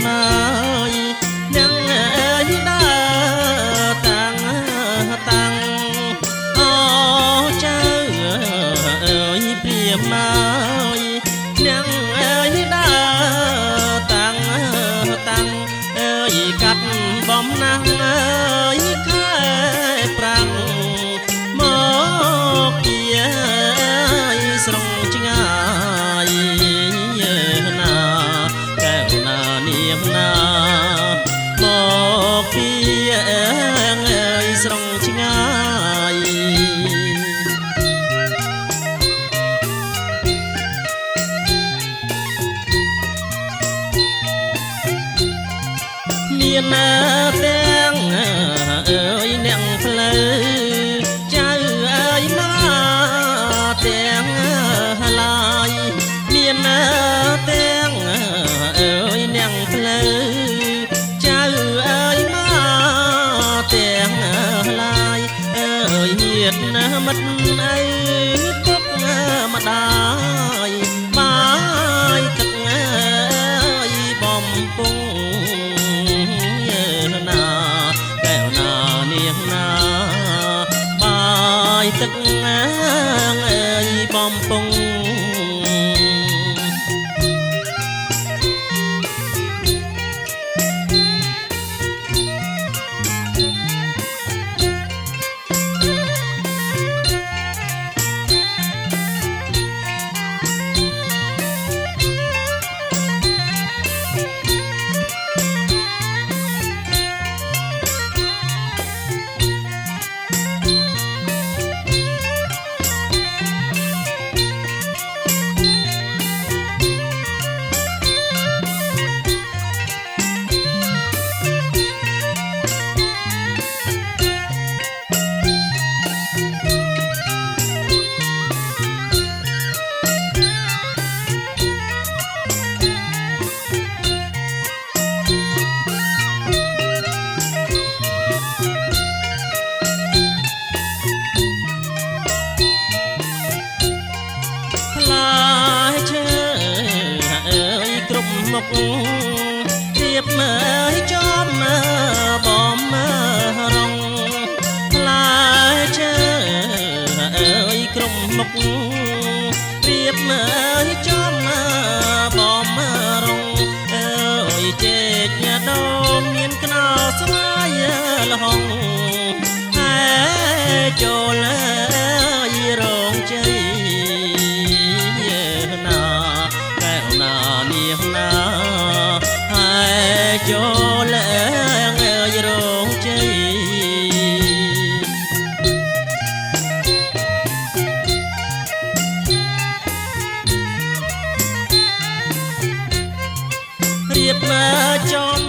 ណាយនាងអើយដើរតាំងតាំងអូចៅអើយព្រាមណាយនាងអើយដើរតាំងតាំងអើយកាត់បំណាំងអើយខែប្រាំងមកជាស្រុងឆ្ងាយណាកែវណានាងណាមកពីស្រុងឆ្ងាយមានទាំងអើយអ្នកផ្លូវចៅអើយណាទាំងឡាយមានទាំងអើយអ្នកផ្លូវចៅអើយណាទាំងឡាយអើយញាតមិត្តអើយពុកម្ដាយបាយទឹកអើយបំពុងណាកែវណានាងណាបាយទឹកអើយបំពុងផ្លែឈើអើយគ្រប់មុខរៀបមើលចំបំរងផ្លែឈើអើយគ្រប់មុខរៀបមើលចំបំរងអើយចេកដូមមានក្នោស្វាយលហងហើយចូលរងជ័យណាកែវណានាងណាហើយចូលរងជ័យរៀបចំ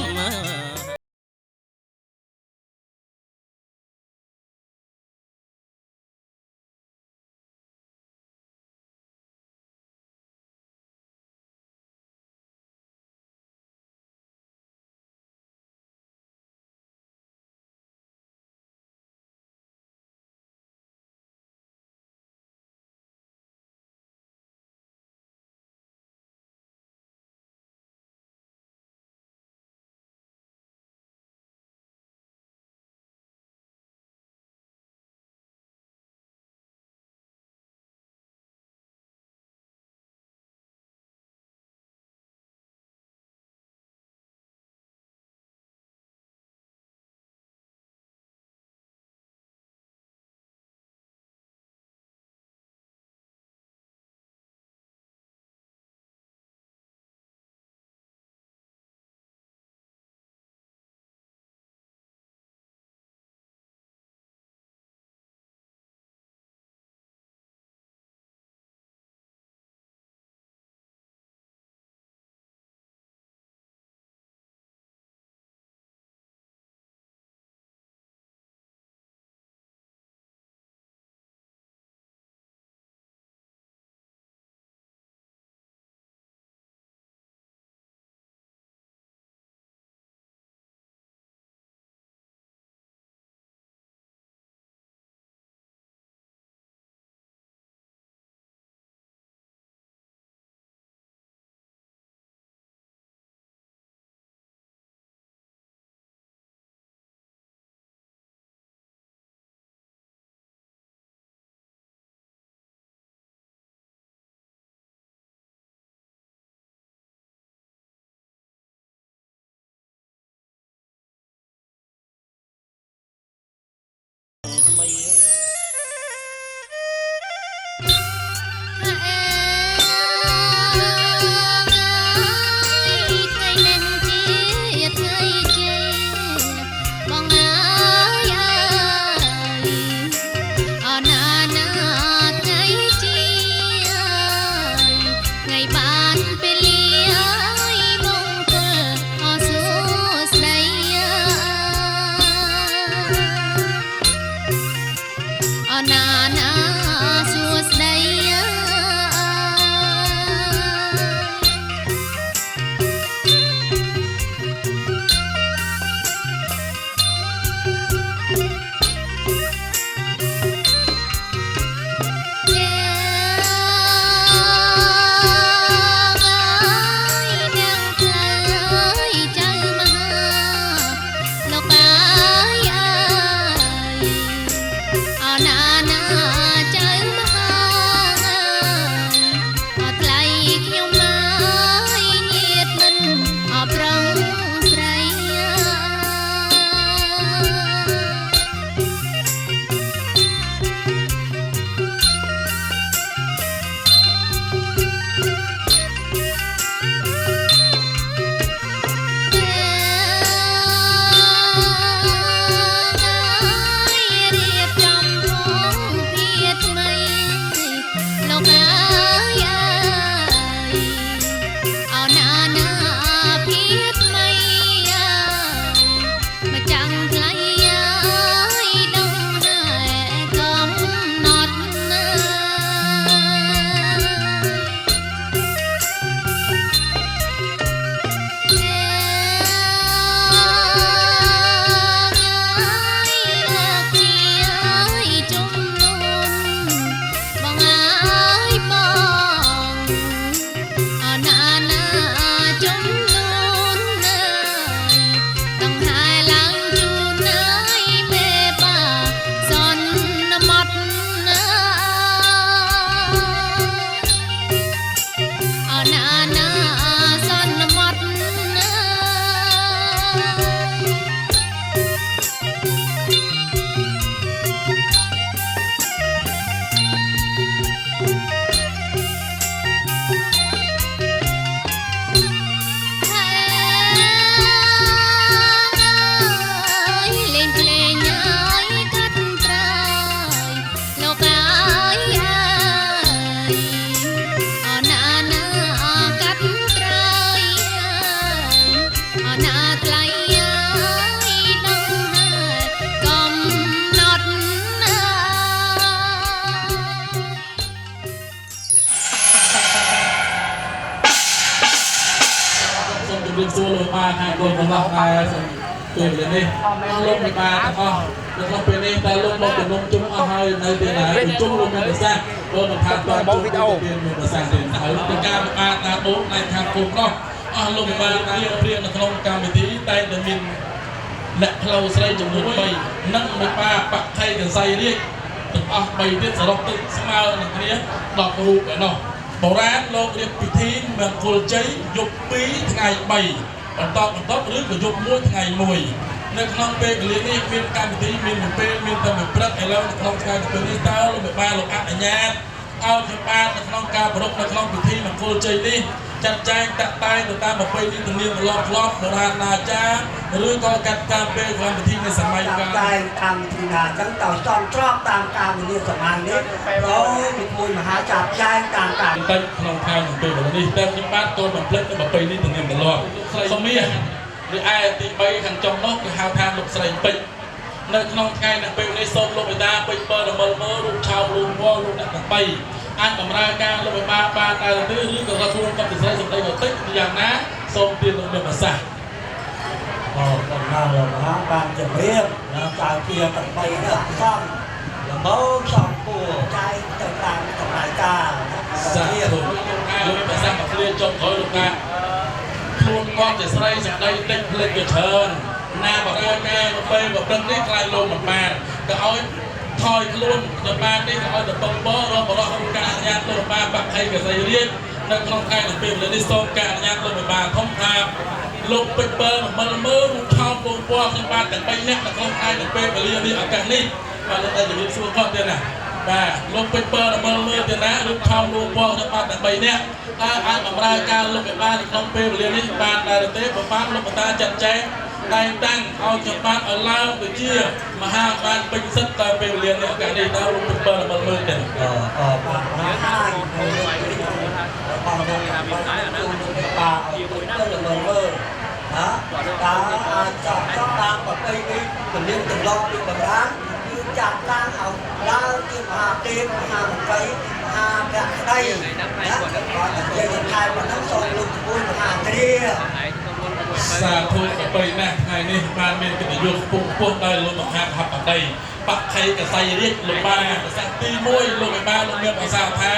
ណាថ្លៃអើយដឹងហើយកំណត់ណា សូមជម្រាបសួរលោកបានហើយលោករបស់ដែរសូមពេលវេលានេះលោកមិនបានទាំងអស់ក្នុងពេលនេះតែលោកមកជំនុំជុំអស់ហើយនៅទីណាជុំលោកមានប្រសាសន៍លោកមិនថាតើជុំវីដេអូមានប្រសាសន៍ទេហើយទៅការបានណាបូកនៅខាងគុំនោះអស់លោកបានព្រៀងនៅក្នុងកម្មវិធីតែតែមានអ្នកផ្លូវស្រីចំនួន3និងមេបាបក្ខីកសៃរាជទាំងអស់3ទៀតសរុបទៅស្មើនឹងគ្នា10រូបឯណោះបុរាណលោករៀបពិធីមង្គលជ័យយប់2ថ្ងៃ3បន្តឬក៏យប់1ថ្ងៃ1នៅក្នុងពេលវេលានេះមានកម្មវិធីមានពេលមានតែមួយព្រឹកឥឡូវនៅក្នុងថ្ងៃទៅនេះតើលោកមេបាលោកអនុញ្ញាតឲ្យខ្ញុំបាននៅក្នុងការប្រពៃនៅក្នុងពិធីមង្គលជ័យនេះចាត់ចែងតាក់តែងទៅតាមប្រពៃណីទំនៀមទម្លាប់បុរាណណាចារឬក៏កាត់តាមពេលកម្មវិធីនៃសម័យកាលតែកម្មវិធីណាអញ្ចឹងតើស្ទង់ច្រកតាមការវិនិច្ឆ័យសម័យនេះដោយមួយមហាចាត់ចែងតាមការទៅក្នុងថ្ងៃនឹងពេលនេះតែខ្ញុំបានតបំភ្លេចទៅប្រពៃណីទំនៀមទម្លាប់សូមមានឬឯទី3ខាងចុងនោះគឺហៅថាលោកស្រីពេជ្រនៅក្នុងថ្ងៃនឹងពេលនេះសូមលោកបិតាពេជ្របើរមិលមើលរូបឆោរូបវល់រូបអ្នកទាំង3អាចបម្រើការលោកបិតាបានតែទៅឬក៏រកខ្លួនกับស្រីសម្ដីក៏តិចយ៉ាងណាសូមទានលោកមានប្រសាសន៍ដំណើររបស់បានជម្រាបការពារទាំង3នេះសំល្មមសំគួរចែកទៅតាមដំណើរការសាធុលោកប្រសាសន៍មកគ្រាចុងក្រោយលោកថាខ្លួនគាត់ជាស្រីសម្ដីតិចភ្លេចទៅច្រើនណាបកូនណាទៅពេលប្រព្រឹត្តនេះខ្លាចលោកមិនបានក៏ឲ្យថយខ្លួនទៅបាននេះក៏ឲ្យទៅតុបបរបរោះការអនុញ្ញាតលោកបានបក្ខីកសីរាជនៅក្នុងថ្ងៃនឹងពេលវេលានេះសូមការអនុញ្ញាតលោកបានធំថាលោកពេជ្របើមិនមើលរូបថោកពងពណ៌ខ្ញុំបានតែ3នាក់នៅក្នុងថ្ងៃនឹងពេលវេលានេះឱកាសនេះបាទលោកតែជំរាបសួរគាត់ទៀតណាបាទលោកពេជ្របើមើលទៀតណារូបថោកពងពណ៌ខ្ញុំបានតែ3នាក់តើអាចបម្រើការលោកឲ្យបានក្នុងពេលវេលានេះបានដែរទេបើបានលោកបតាចាត់ចែងតែងតាំងឲ្យខ្ញុំបានឲ្យឡើងទៅជាមហាបានពេញសិទ្ធតែពេលវេលានេះឱកាសនេះតើលោកពេជ្របើមើលទេបាទណាហើយបងលោកបានបាទទៅមើលណាតើអាចតាមប្រពៃណីទំនៀមទម្លាប់ពីបុរាណគឺចាត់តាំងឲ្យឡើងជាមហាទេពមហាមន្ត្រីមហាភក្តីណាគាត់និយាយថែមហ្នឹងសូមលោកជំនួយមហាគ្រាសាធុប្រពៃណាស់ថ្ងៃនេះបានមានកិត្តិយសខ្ពង់ខ្ពស់ដោយលោកមហាហបតីបក្ខីកសីរាជលោកបាប្រសាសន៍ទី1លោកបាលោកមានប្រសាសន៍ថា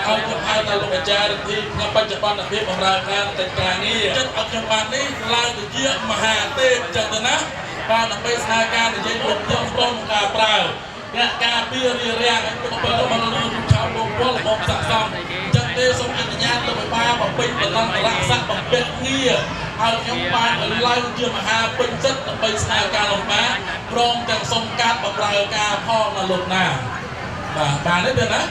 ឲ្យខ្ញុំហៅទៅលោកអាចារ្យទីក្នុងបច្ចុប្បន្នភាពបម្រើការតែការងារចិត្តឲ្យខ្ញុំបាននេះឡើងទៅជាមហាទេពចឹងទៅណាបានដើម្បីស្នើការនិយាយលោកខ្ញុំក្នុងការប្រើអ្នកការពាររារាំងឲ្យពុទ្ធបរិស័ទរបស់លោកឆោលោកពលមកស័ក្តិសមចឹងទេសូមអនុញ្ញាតលោកបាបំពេញបលន្តរស័ក្តិបំពេញងារឲ្យខ្ញុំបានឡើងជាមហាពេញចិត្តដើម្បីស្នើការលោកបាព្រមទាំងសូមកាត់បម្រើការផងនៅលោកណាបាទបានទេណា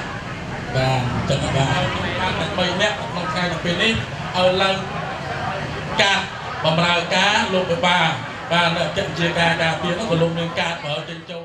បាទចឹងបាទបានតែ3នាក់ក្នុងថ្ងៃទាំងពេលនេះឲ្យឡើងកាត់បម្រើការលោកបាបាទចិត្តជាការការពារនោះក៏លោកមានការបើចេញចូល